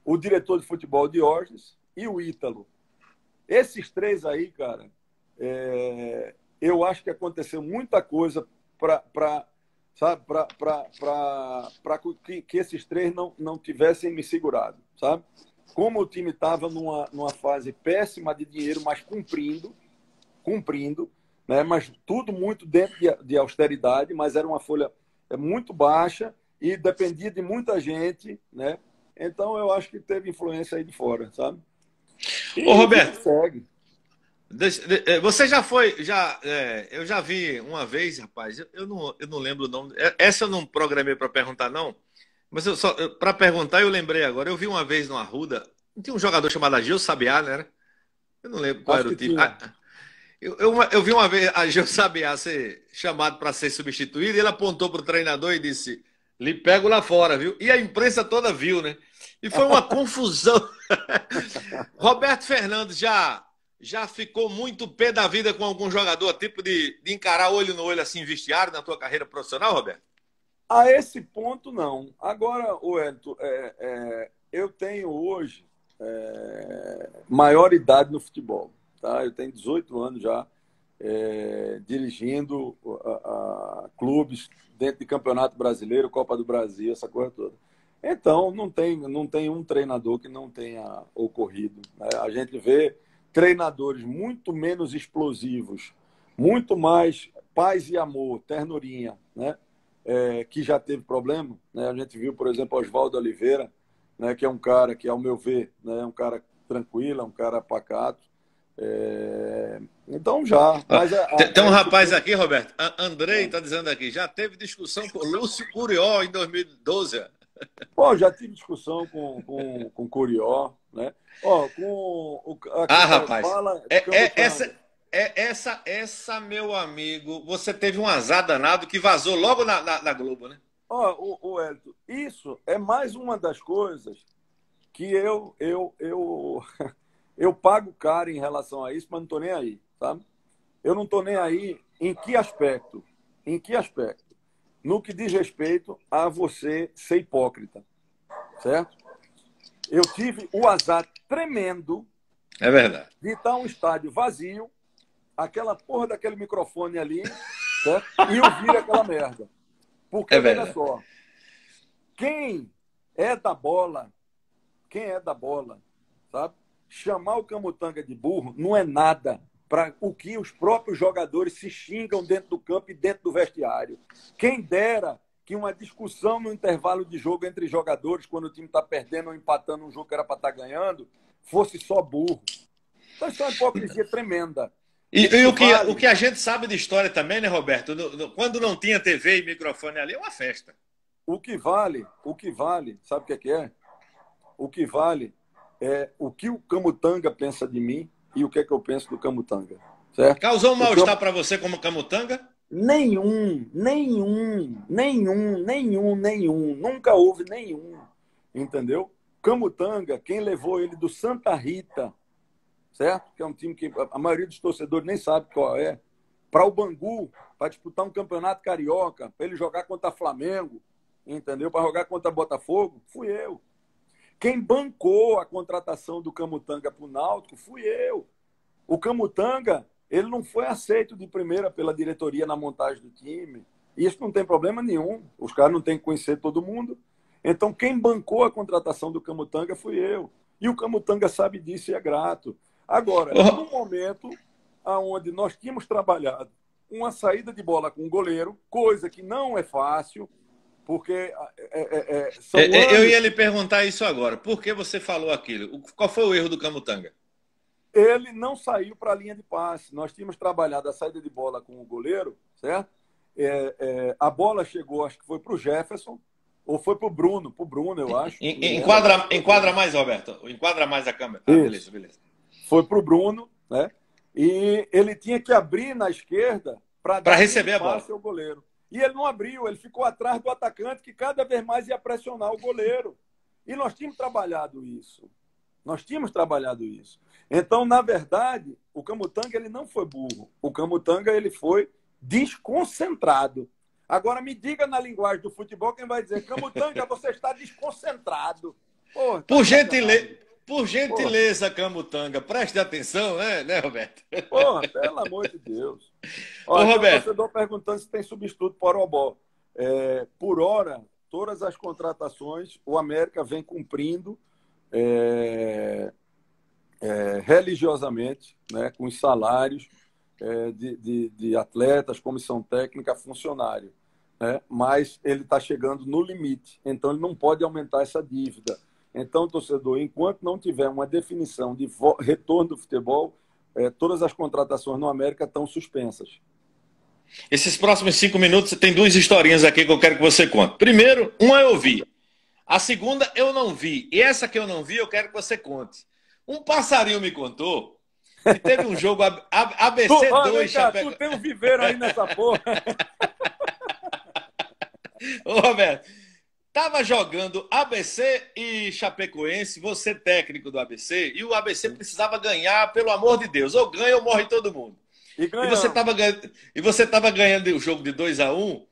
o diretor de futebol, Diógenes, e o Ítalo. Esses 3 aí, cara, eu acho que aconteceu muita coisa para que esses 3 não tivessem me segurado, sabe? Como o time estava numa fase péssima de dinheiro, mas cumprindo, né? Mas tudo muito dentro de austeridade, mas era uma folha muito baixa e dependia de muita gente, né? Então eu acho que teve influência aí de fora, sabe? Ô, E vida Roberto, que segue. você já foi, eu já vi uma vez, rapaz, eu não lembro o nome. Essa eu não programei para perguntar, não. Mas eu só para perguntar, eu lembrei agora. Eu vi uma vez no Arruda, tinha um jogador chamado Gil Sabiá, né? Eu não lembro qual Acho era o que time. tinha. Eu vi uma vez a Gil Sabiá ser chamado para ser substituído, e ele apontou para o treinador e disse: lhe pego lá fora, viu? E a imprensa toda viu, né? E foi uma confusão. Roberto Fernandes já ficou muito pé da vida com algum jogador, tipo de encarar olho no olho assim, vestiário na tua carreira profissional, Roberto? A esse ponto, não. Agora, Wellington, eu tenho hoje maior idade no futebol. Tá? Eu tenho 18 anos já dirigindo clubes dentro de Campeonato Brasileiro, Copa do Brasil, essa coisa toda. Então, não tem um treinador que não tenha ocorrido. Né? A gente vê treinadores muito menos explosivos, muito mais paz e amor, ternurinha, né? Que já teve problema. Né? A gente viu, por exemplo, Oswaldo Oliveira, né? Que é um cara que, ao meu ver, né? É um cara tranquilo, é um cara pacato. Então já. Mas tem um rapaz aqui, Roberto, Andrei está dizendo aqui, já teve discussão com Lúcio Curió em 2012. Pô, já tive discussão com o Curió, né? Ó, rapaz, essa, meu amigo, você teve um azar danado que vazou logo na Globo, né? Ó, o Hélio, isso é mais uma das coisas que eu pago caro em relação a isso, mas não estou nem aí, sabe? Eu não estou nem aí em que aspecto? Em que aspecto? No que diz respeito a você ser hipócrita, certo? Eu tive o azar tremendo de estar um estádio vazio, aquela porra daquele microfone ali, certo? E ouvir aquela merda. Porque, veja só, quem é da bola, sabe? Chamar o Camutanga de burro não é nada para o que os próprios jogadores se xingam dentro do campo e dentro do vestiário. Quem dera que uma discussão no intervalo de jogo entre jogadores, quando o time está perdendo ou empatando um jogo que era para estar ganhando, fosse só burro. Então isso é uma hipocrisia tremenda. E o que a gente sabe de história também, né, Roberto? Quando não tinha TV e microfone ali, é uma festa. O que vale, sabe o que é? O que vale é o que o Camutanga pensa de mim e o que é que eu penso do Camutanga. Certo? Causou um mal-estar para você como Camutanga? Nenhum. Nunca houve nenhum. Entendeu? Camutanga, quem levou ele do Santa Rita, certo? Que é um time que a maioria dos torcedores nem sabe qual é, para o Bangu, para disputar um campeonato carioca, para ele jogar contra Flamengo, entendeu? Para jogar contra Botafogo, fui eu. Quem bancou a contratação do Camutanga para o Náutico fui eu. O Camutanga, ele não foi aceito de primeira pela diretoria na montagem do time. E isso não tem problema nenhum. Os caras não têm que conhecer todo mundo. Então, quem bancou a contratação do Camutanga fui eu. E o Camutanga sabe disso e é grato. Agora, no momento onde nós tínhamos trabalhado uma saída de bola com o goleiro, coisa que não é fácil, porque eu ia lhe perguntar isso agora. Por que você falou aquilo? Qual foi o erro do Camutanga? Ele não saiu para a linha de passe. Nós tínhamos trabalhado a saída de bola com o goleiro, certo? A bola chegou, acho que foi para o Jefferson, ou foi para o Bruno. Para o Bruno, eu acho. Enquadra mais, Roberto. Enquadra mais a câmera. Beleza. Foi para o Bruno, né? E ele tinha que abrir na esquerda para receber a bola ao goleiro. E ele não abriu, ele ficou atrás do atacante, que cada vez mais ia pressionar o goleiro. E nós tínhamos trabalhado isso. Então, na verdade, o Camutanga ele não foi burro. O Camutanga ele foi desconcentrado. Agora, me diga na linguagem do futebol quem vai dizer: Camutanga, você está desconcentrado. Porra, por gentileza, Camutanga, preste atenção, né, Roberto? Porra, pelo amor de Deus. Olha, Roberto, o torcedor perguntando se tem substituto para o Orobó. Por hora, todas as contratações, o América vem cumprindo religiosamente, né, com os salários de atletas, comissão técnica, funcionário. Né? Mas ele está chegando no limite, então ele não pode aumentar essa dívida. Então, torcedor, enquanto não tiver uma definição de retorno do futebol, todas as contratações no América estão suspensas. Esses próximos 5 minutos, tem 2 historinhas aqui que eu quero que você conte. Primeiro, uma eu vi. A segunda eu não vi. E essa que eu não vi, eu quero que você conte. Um passarinho me contou E teve um jogo ABC 2, Tu tem um viveiro aí nessa porra. Ô, Roberto, tava jogando ABC e Chapecoense, você técnico do ABC, e o ABC precisava ganhar, pelo amor de Deus, ou ganha ou morre todo mundo. E E você ganhamos. tava ganhando, o jogo de 2-1,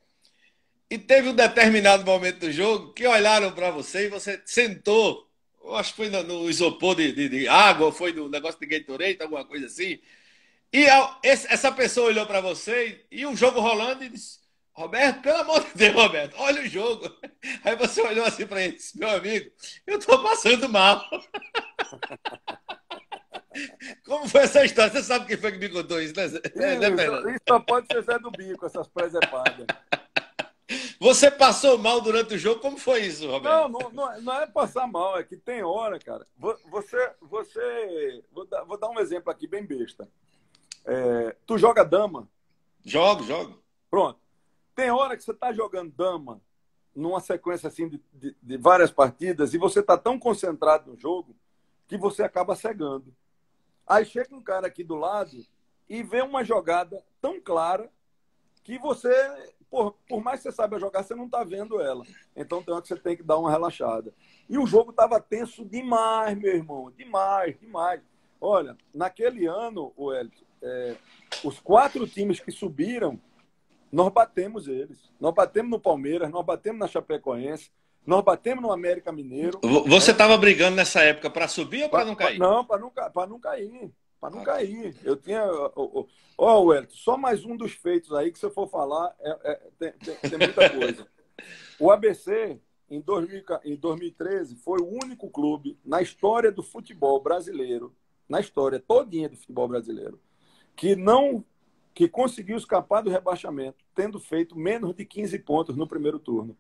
e teve um determinado momento do jogo que olharam para você e você sentou, eu acho que foi no isopor de água, ou foi no negócio de Gatorade, alguma coisa assim. E essa pessoa olhou para você e o jogo rolando e disse: Roberto, pelo amor de Deus, Roberto, olha o jogo. Aí você olhou assim para ele e disse: meu amigo, eu estou passando mal. Como foi essa história? Você sabe quem foi que me contou isso, né, Fernando? Isso só pode ser Zé do Bico, essas presepadas. Você passou mal durante o jogo? Como foi isso, Roberto? Não é passar mal, é que tem hora, cara. Vou dar um exemplo aqui bem besta. Tu joga dama? Jogo. Pronto. Tem hora que você está jogando dama numa sequência assim de várias partidas e você está tão concentrado no jogo que você acaba cegando. Aí chega um cara aqui do lado e vê uma jogada tão clara que você, por mais que você saiba jogar, você não está vendo ela. Então tem hora que você tem que dar uma relaxada. E o jogo estava tenso demais, meu irmão. Demais. Olha, naquele ano, Wellington, os 4 times que subiram, nós batemos eles. Nós batemos no Palmeiras, nós batemos na Chapecoense, nós batemos no América Mineiro. Você estava brigando nessa época para subir ou para não cair? Não, para não cair. Para não cair. Eu tinha... Ó, Wellington, só mais um dos feitos aí que se eu for falar, tem muita coisa. O ABC, em 2013, foi o único clube na história do futebol brasileiro, na história todinha do futebol brasileiro, que conseguiu escapar do rebaixamento, tendo feito menos de 15 pontos no primeiro turno.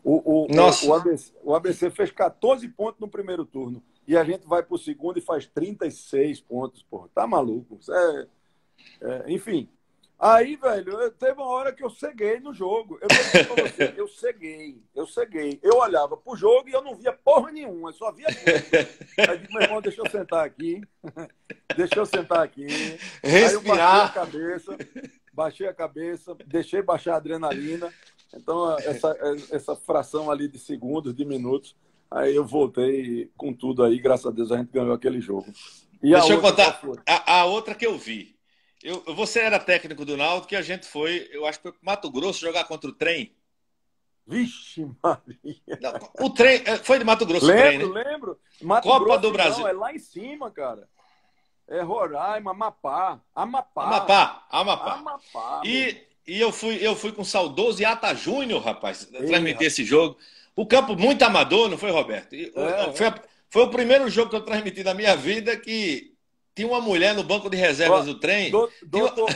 O ABC fez 14 pontos no primeiro turno. E a gente vai para o segundo e faz 36 pontos. Porra, tá maluco? Enfim. Aí, velho, teve uma hora que eu ceguei no jogo. Eu vou dizer pra você, eu ceguei. Eu olhava pro jogo e eu não via porra nenhuma, eu só via tudo. Aí digo, meu irmão, deixa eu sentar aqui. Respirar. Aí eu baixei a cabeça, deixei baixar a adrenalina. Então, essa fração ali de segundos, de minutos, aí eu voltei com tudo aí. Graças a Deus a gente ganhou aquele jogo. E deixa eu contar a outra que eu vi. Você era técnico do Náutico que a gente foi, eu acho que foi pro Mato Grosso jogar contra o Trem. Vixe, Maria. Não, o Trem, foi de Mato Grosso o Trem, né? Lembro. Mato Copa Grosso, do Brasil. Não, é lá em cima, cara. É Roraima, Amapá. E eu fui com o saudoso Iata Júnior, rapaz, transmitir esse jogo. O campo muito amador, não foi, Roberto? Foi o primeiro jogo que eu transmiti na minha vida que tinha uma mulher no banco de reservas do Trem. Doutor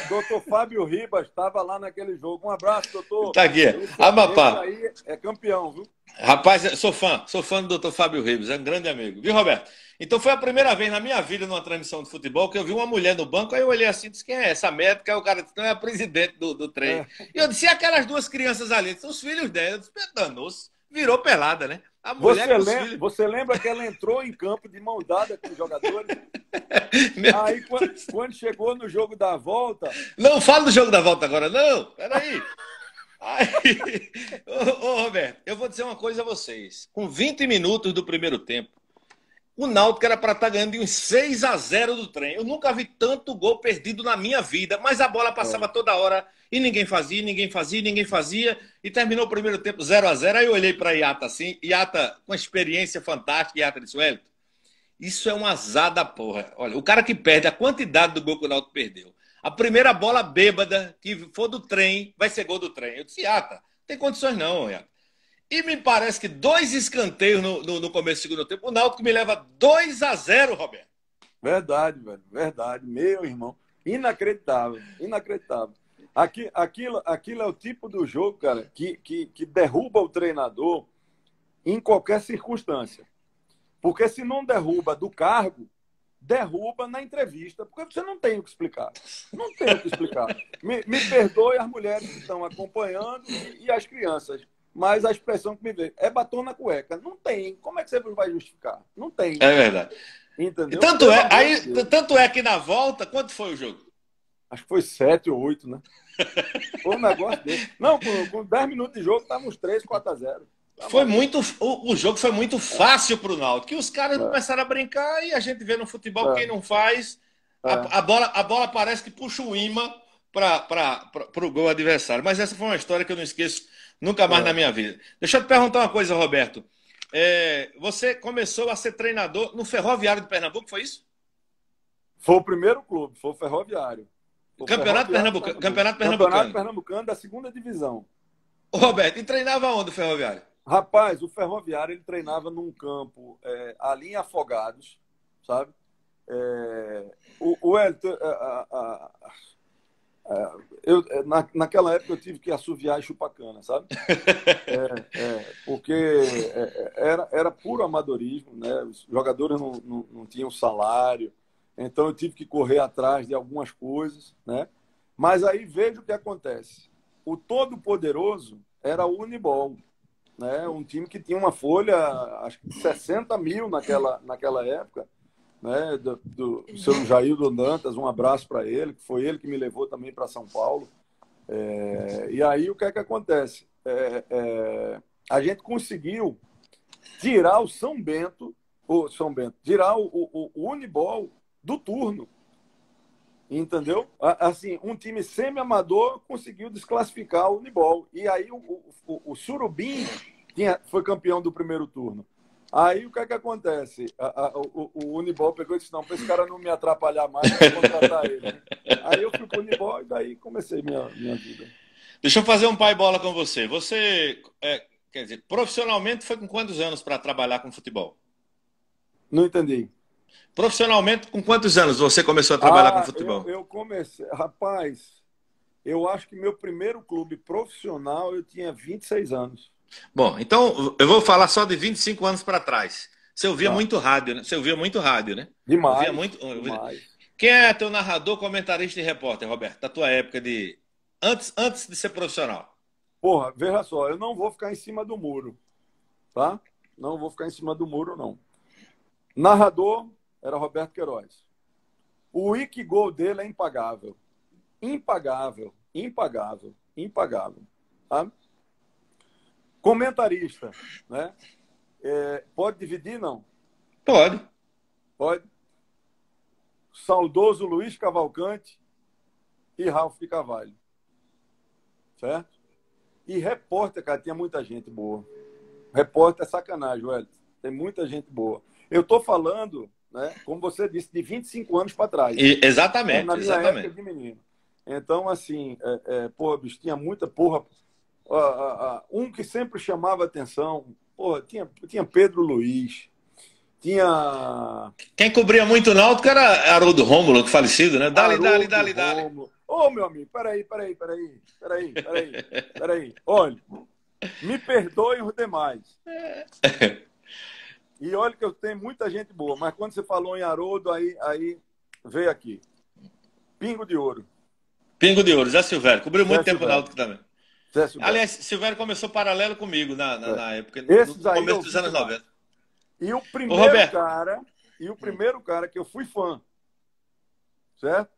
Fábio Ribas estava lá naquele jogo. Um abraço, doutor. Tá aqui, Amapá. Esse aí é campeão, viu? Rapaz, sou fã do doutor Fábio Ribas, é um grande amigo. Viu, Roberto? Então foi a primeira vez na minha vida, numa transmissão de futebol, que eu vi uma mulher no banco, aí eu olhei assim e disse, quem é essa médica? Aí o cara disse, não, é a presidente do Trem. E eu disse, e aquelas 2 crianças ali? São os filhos dela. Eu disse, danou-se. Virou pelada, né? A mulher você lembra que ela entrou em campo de mão dada com os jogadores? Aí, quando chegou no jogo da volta... Não, fala do jogo da volta agora, não. Peraí. Ô, Roberto, eu vou dizer uma coisa a vocês. Com 20 minutos do primeiro tempo, o Náutico era para estar ganhando de uns 6-0 do Trem. Eu nunca vi tanto gol perdido na minha vida, mas a bola passava toda hora e ninguém fazia. E terminou o primeiro tempo 0-0. Aí eu olhei para Iata assim, Iata com uma experiência fantástica, Iata disse, Wellington, isso é um azar da porra. Olha, o cara que perde a quantidade do gol que o Náutico perdeu. A primeira bola bêbada que for do Trem, vai ser gol do Trem. Eu disse, Iata, não tem condições não, Iata. E me parece que 2 escanteios no começo do segundo tempo, o Náutico me leva 2-0, Roberto. Verdade, velho. Verdade. Meu irmão. Inacreditável. Aquilo é o tipo do jogo, cara, que derruba o treinador em qualquer circunstância. Porque se não derruba do cargo, derruba na entrevista, porque você não tem o que explicar. Não tem o que explicar. Me perdoe as mulheres que estão acompanhando e as crianças. Mas a expressão que me veio é batom na cueca. Não tem. Como é que você vai justificar? Não tem. É verdade. E Entendeu? tanto Pelo é, amor de Deus. tanto é que na volta, quanto foi o jogo? Acho que foi 7 ou 8, né? Foi um negócio desse. Não, com 10 minutos de jogo, estávamos 3, 4-0. Tá Foi maluco. muito, o jogo foi muito fácil para o Náutico, que os caras É, começaram a brincar e a gente vê no futebol quem é, não faz, é, a bola parece que puxa o imã para o gol adversário. Mas essa foi uma história que eu não esqueço nunca mais na é. minha vida. Deixa eu te perguntar uma coisa, Roberto. Você começou a ser treinador no Ferroviário de Pernambuco, foi isso? Foi o primeiro clube, foi o Ferroviário. Foi o Campeonato Ferroviário de Pernambucano. Pernambuco. Campeonato Campeonato Pernambucano. Pernambucano da segunda divisão. Ô, Roberto, e treinava onde o Ferroviário? Rapaz, o Ferroviário ele treinava num campo ali em Afogados, sabe? O Hélio, naquela época eu tive que assoviar e chupar cana, sabe? Porque era puro amadorismo, né? Os jogadores não tinham salário, então eu tive que correr atrás de algumas coisas, né? Mas aí veja o que acontece. O todo-poderoso era o Unibol, né? Um time que tinha uma folha, acho que de 60 mil naquela época, né? Do seu Jaildo Dantas, um abraço para ele, que foi ele que me levou também para São Paulo. E aí o que é que acontece? A gente conseguiu tirar tirar o Unibol do turno, entendeu? Assim, um time semi-amador conseguiu desclassificar o Unibol. E aí o Surubim foi campeão do primeiro turno. Aí o que é que acontece? O Unibol pegou e disse, não, para esse cara não me atrapalhar mais, eu vou contratar ele. Né? Aí eu fui pro Unibol e daí comecei minha vida. Deixa eu fazer um pai bola com você. Você, quer dizer, profissionalmente foi com quantos anos para trabalhar com futebol? Não entendi. Profissionalmente, com quantos anos você começou a trabalhar com futebol? Eu comecei... Rapaz, eu acho que meu primeiro clube profissional eu tinha 26 anos. Bom, então eu vou falar só de 25 anos para trás. Você ouvia Tá. muito rádio, né? Você ouvia muito rádio, né? Ouvia Demais, muito. demais. Quem é teu narrador, comentarista e repórter, Roberto, da tua época de antes de ser profissional? Porra, veja só, eu não vou ficar em cima do muro, tá? Não vou ficar em cima do muro, não. Narrador era Roberto Queiroz. O Wikigol dele é impagável. Impagável, impagável, impagável. Tá? Comentarista, né? Pode dividir, não? Pode. Pode. Saudoso Luiz Cavalcante e Ralf de Carvalho. Certo? E repórter, cara, tinha muita gente boa. Repórter é sacanagem, Wellington. Tem muita gente boa. Eu estou falando, né, como você disse, de 25 anos para trás. Exatamente, na minha exatamente. época de menino. Então, assim, porra, bicho, tinha muita porra. Um que sempre chamava atenção, porra, tinha Pedro Luiz, tinha Quem cobria muito o Náutico era Haroldo Rômulo, que falecido, né? Dali. Haroldo Rômulo. Ô, meu amigo, peraí. Olha, me perdoem os demais. E olha que eu tenho muita gente boa, mas quando você falou em Haroldo, aí veio aqui. Pingo de Ouro. Pingo de Ouro, Zé Silvério. Cobriu muito Zé tempo o Silvério. Náutico também. Zé Silvério. Aliás, Silvério começou paralelo comigo na época, Esses no aí começo eu dos vi anos demais. 90. E o Ô, Roberto. primeiro cara que eu fui fã, certo?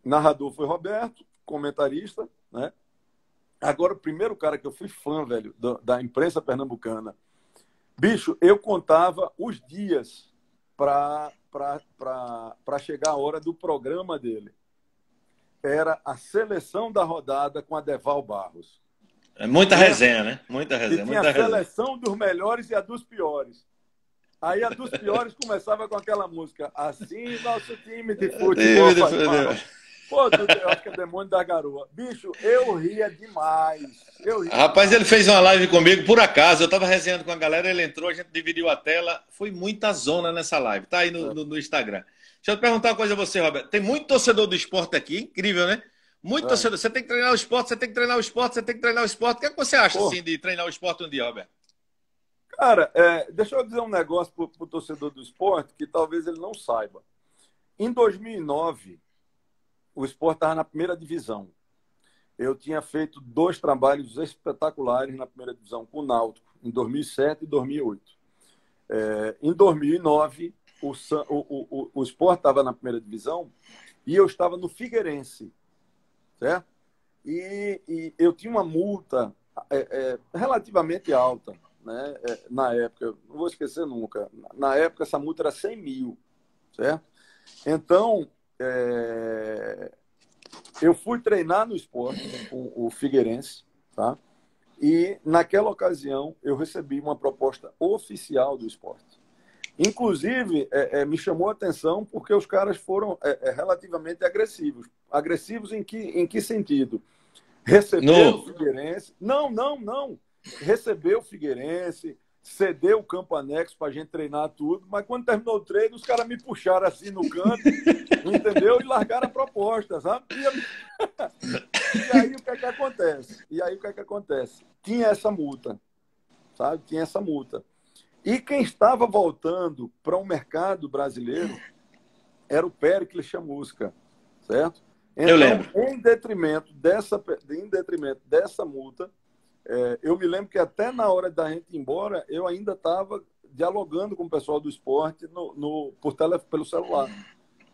Narrador foi Roberto, comentarista, né? Agora, o primeiro cara que eu fui fã, velho, da imprensa pernambucana. Bicho, eu contava os dias para chegar a hora do programa dele. Era a seleção da rodada com a Deval Barros. É muita resenha, né? Muita E resenha, tinha muita a resenha. seleção dos melhores e a dos piores. Aí a dos piores começava com aquela música. Assim nosso time de futebol faz mal. Pô, eu acho que é Demônio da Garoa. Bicho, eu ria demais. Rapaz, ele fez uma live comigo, por acaso. Eu tava resenhando com a galera, ele entrou, a gente dividiu a tela. Foi muita zona nessa live. Tá aí no Instagram. Deixa eu te perguntar uma coisa a você, Roberto. Tem muito torcedor do esporte aqui, incrível, né? Muito torcedor. Você tem que treinar o esporte, você tem que treinar o esporte, você tem que treinar o esporte. O que é que você acha, assim, de treinar o esporte um dia, Roberto? Cara, deixa eu dizer um negócio pro torcedor do esporte que talvez ele não saiba. Em 2009, o Sport estava na primeira divisão. Eu tinha feito 2 trabalhos espetaculares na primeira divisão com o Náutico, em 2007 e 2008. Em 2009, o Sport estava na primeira divisão e eu estava no Figueirense, certo? E eu tinha uma multa relativamente alta, né? Na época, não vou esquecer nunca, na época essa multa era 100 mil, certo? Então, eu fui treinar no Sport com o Figueirense, tá? E naquela ocasião eu recebi uma proposta oficial do Sport. Inclusive, me chamou a atenção porque os caras foram relativamente agressivos. Agressivos em que sentido? Recebeu o No, Figueirense. Não, não, não. Recebeu o Figueirense, cedeu o campo anexo para a gente treinar tudo, mas quando terminou o treino, os caras me puxaram assim no canto, entendeu? E largaram a proposta, sabe? E aí o que é que acontece? Tinha essa multa, sabe? Tinha essa multa. E quem estava voltando para o mercado brasileiro era o Péricles Chamusca, certo? eu Então, lembro. em detrimento dessa multa, eu me lembro que até na hora da gente ir embora, eu ainda estava dialogando com o pessoal do esporte pelo celular.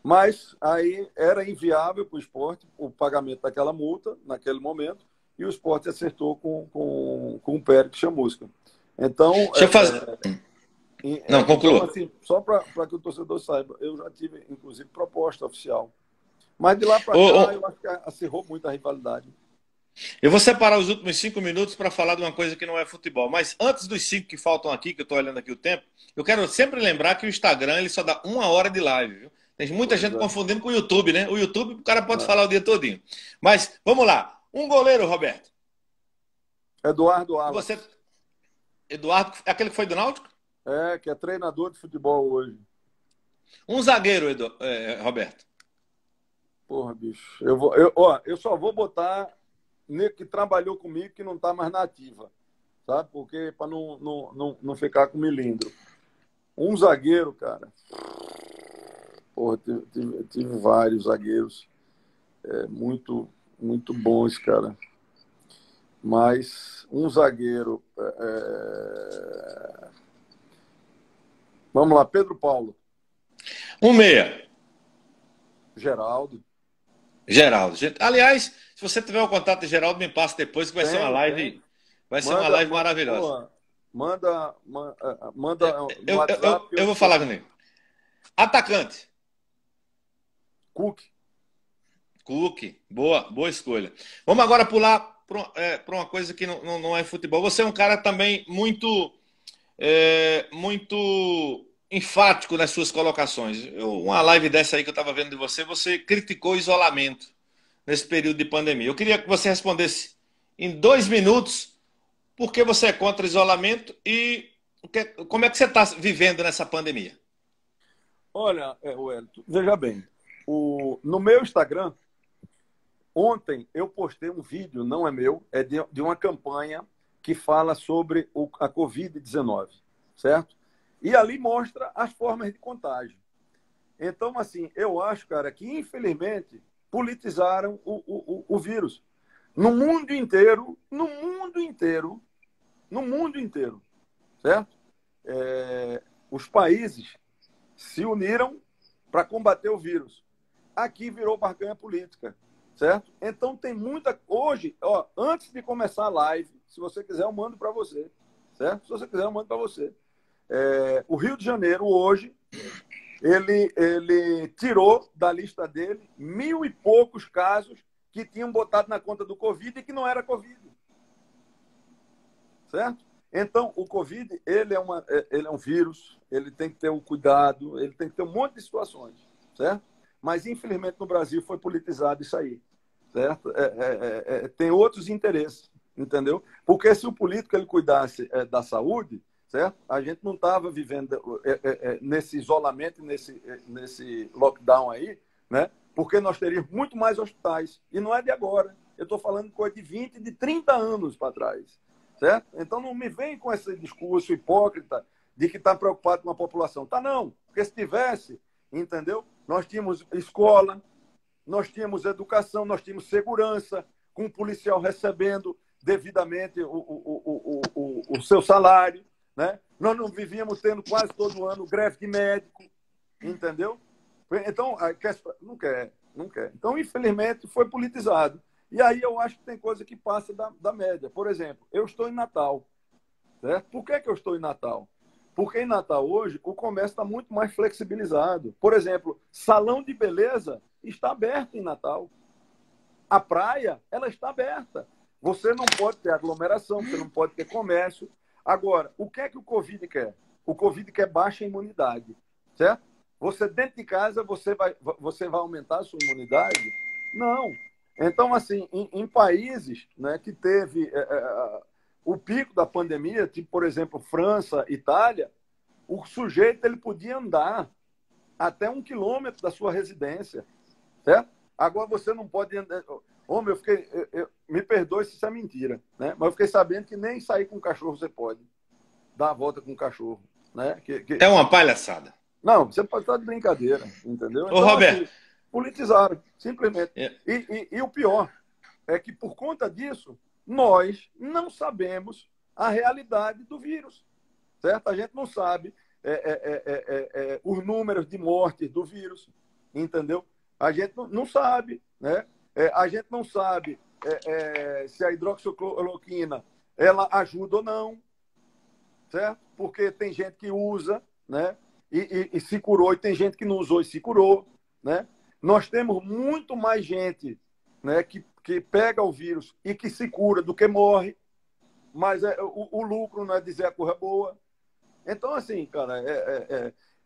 Mas aí era inviável para o esporte o pagamento daquela multa naquele momento e o esporte acertou com o Péricles Chamusca. Então, Deixa eu fazer. Não, então, conclua. assim, só para que o torcedor saiba, eu já tive, inclusive, proposta oficial. Mas de lá para Ô, cá, ô, eu acho que acirrou muito a rivalidade. eu vou separar os últimos 5 minutos para falar de uma coisa que não é futebol. Mas antes dos 5 que faltam aqui, que eu estou olhando aqui o tempo, eu quero sempre lembrar que o Instagram ele só dá 1 hora de live, viu? Tem muita Pois gente é. confundindo com o YouTube, né? O YouTube o cara pode É. falar o dia todinho. Mas vamos lá. Um goleiro, Roberto. Eduardo Que você. Wallace, Eduardo, aquele que foi do Náutico? que é treinador de futebol hoje. Um zagueiro, Roberto. Porra, bicho. Eu só vou botar nego que trabalhou comigo que não está mais na ativa, sabe? Porque para não ficar com milindro. Um zagueiro, cara. Porra, tive vários zagueiros muito, muito bons, cara. Mas um zagueiro. Vamos lá, Pedro Paulo, Um meia. Geraldo. Geraldo. Aliás, se você tiver o contato de Geraldo, me passa depois que vai ser uma Tenho, tenho. live. Vai ser uma Manda, live manda, maravilhosa. porra, manda no Eu, eu, WhatsApp eu, eu vou falar comigo. Atacante. Cook. Cook. Boa, boa escolha. Vamos agora pular para uma coisa que não é futebol. Você é um cara também muito enfático nas suas colocações. Uma live dessa aí que eu estava vendo de você, você criticou o isolamento nesse período de pandemia. Eu queria que você respondesse em 2 minutos por que você é contra o isolamento e como é que você está vivendo nessa pandemia. Olha, Wellington, veja bem. No meu Instagram, ontem eu postei um vídeo, não é meu, é de uma campanha que fala sobre a Covid-19, certo? E ali mostra as formas de contágio. Então, assim, eu acho, cara, que infelizmente politizaram o vírus. No mundo inteiro, no mundo inteiro, no mundo inteiro, certo? Os países se uniram para combater o vírus. Aqui virou barganha política, certo? Então tem muita. Hoje, ó, antes de começar a live, se você quiser, eu mando para você, certo? Se você quiser, eu mando para você. O Rio de Janeiro, hoje, ele tirou da lista dele 1.000 e poucos casos que tinham botado na conta do Covid e que não era Covid. Certo? Então, o Covid, ele é um vírus, ele tem que ter um cuidado, ele tem que ter um monte de situações, certo? Mas, infelizmente, no Brasil foi politizado isso aí, certo? Tem outros interesses, entendeu? Porque se o político ele cuidasse da saúde, certo? A gente não estava vivendo nesse isolamento, nesse lockdown aí, né? Porque nós teríamos muito mais hospitais. E não é de agora. Eu estou falando de coisa de 20, de 30 anos para trás. Certo? Então não me vem com esse discurso hipócrita de que está preocupado com a população. Tá não, porque se tivesse, entendeu? Nós tínhamos escola, nós tínhamos educação, nós tínhamos segurança, com o policial recebendo devidamente o seu salário, né? Nós não vivíamos tendo quase todo ano greve de médico, entendeu? Então, não quer, não quer. Então, infelizmente, foi politizado. E aí eu acho que tem coisa que passa da média. Por exemplo, eu estou em Natal, certo? Por que eu estou em Natal? Porque em Natal hoje o comércio está muito mais flexibilizado. Por exemplo, salão de beleza está aberto em Natal. A praia, ela está aberta. Você não pode ter aglomeração, você não pode ter comércio. Agora, o que é que o Covid quer? O Covid quer baixa imunidade, certo? Você dentro de casa, você vai aumentar a sua imunidade? Não. Então, assim, em países, né, que teve o pico da pandemia, tipo, por exemplo, França, Itália, o sujeito ele podia andar até 1 quilômetro da sua residência, certo? Agora você não pode andar... Homem, me perdoe se isso é mentira, né? Mas eu fiquei sabendo que nem sair com o cachorro você pode dar a volta com o cachorro, né? É uma palhaçada. Não, você pode estar de brincadeira, entendeu? Ô, Então, Roberto. assim, politizaram, simplesmente. É. E o pior é que, por conta disso, nós não sabemos a realidade do vírus, certo? A gente não sabe os números de mortes do vírus, entendeu? A gente não sabe, né? A gente não sabe se a hidroxicloroquina ela ajuda ou não, certo? Porque tem gente que usa, né? E se curou, e tem gente que não usou e se curou, né? Nós temos muito mais gente, né, que pega o vírus e que se cura do que morre, mas o lucro não é dizer a coisa boa. Então, assim, cara,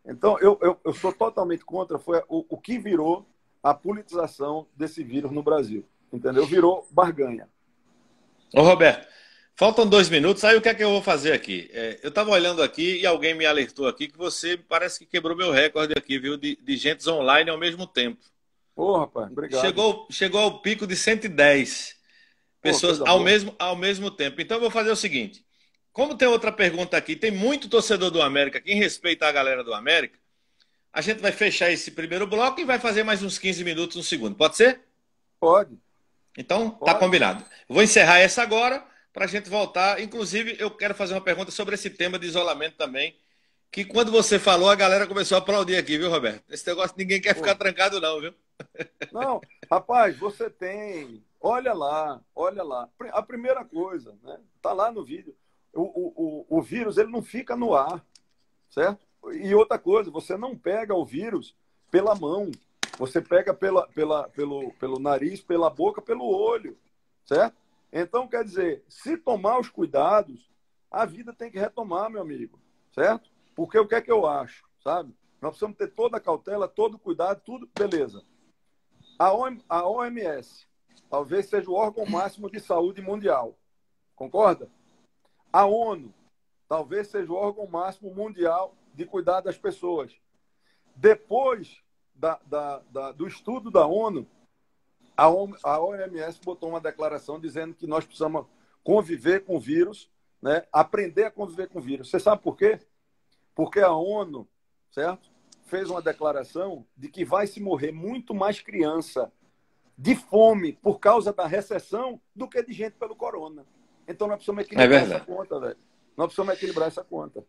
então eu sou totalmente contra foi o que virou a politização desse vírus no Brasil, entendeu? Virou barganha. Ô, Roberto, faltam 2 minutos, aí o que é que eu vou fazer aqui? Eu estava olhando aqui e alguém me alertou aqui que você parece que quebrou meu recorde aqui, viu? De gente online ao mesmo tempo. Ô, rapaz, obrigado. Chegou ao pico de 110 pessoas ao mesmo tempo. Então eu vou fazer o seguinte. Como tem outra pergunta aqui, tem muito torcedor do América, quem respeita a galera do América, a gente vai fechar esse primeiro bloco e vai fazer mais uns 15 minutos no segundo. Pode ser? Pode. Então, tá combinado. Vou encerrar essa agora para a gente voltar. Inclusive, eu quero fazer uma pergunta sobre esse tema de isolamento também, que quando você falou, a galera começou a aplaudir aqui, viu, Roberto? Esse negócio ninguém quer ficar trancado não, viu? Não, rapaz, você tem... Olha lá, olha lá. A primeira coisa, né? Tá lá no vídeo. O vírus, ele não fica no ar, certo? E outra coisa, você não pega o vírus pela mão. Você pega pelo nariz, pela boca, pelo olho, certo? Então, quer dizer, se tomar os cuidados, a vida tem que retomar, meu amigo, certo? Porque o que é que eu acho, sabe? Nós precisamos ter toda a cautela, todo o cuidado, tudo, beleza. A OMS talvez seja o órgão máximo de saúde mundial, concorda? A ONU talvez seja o órgão máximo mundial de cuidar das pessoas. Depois do estudo da ONU, a OMS botou uma declaração dizendo que nós precisamos conviver com o vírus, né? Aprender a conviver com o vírus. Você sabe por quê? Porque a ONU, certo, fez uma declaração de que vai se morrer muito mais criança de fome por causa da recessão do que de gente pelo corona. Então nós precisamos equilibrar essa conta, velho. Nós precisamos equilibrar essa conta.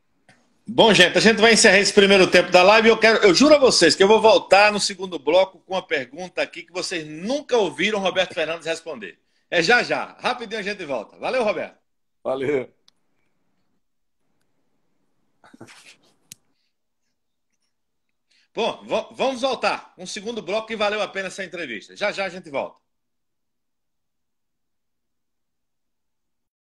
Bom, gente, a gente vai encerrar esse primeiro tempo da live. Eu juro a vocês que eu vou voltar no segundo bloco com uma pergunta aqui que vocês nunca ouviram Roberto Fernandes responder. É já já. Rapidinho a gente volta. Valeu, Roberto. Valeu. Bom, vamos voltar. Um segundo bloco que valeu a pena essa entrevista. Já já a gente volta.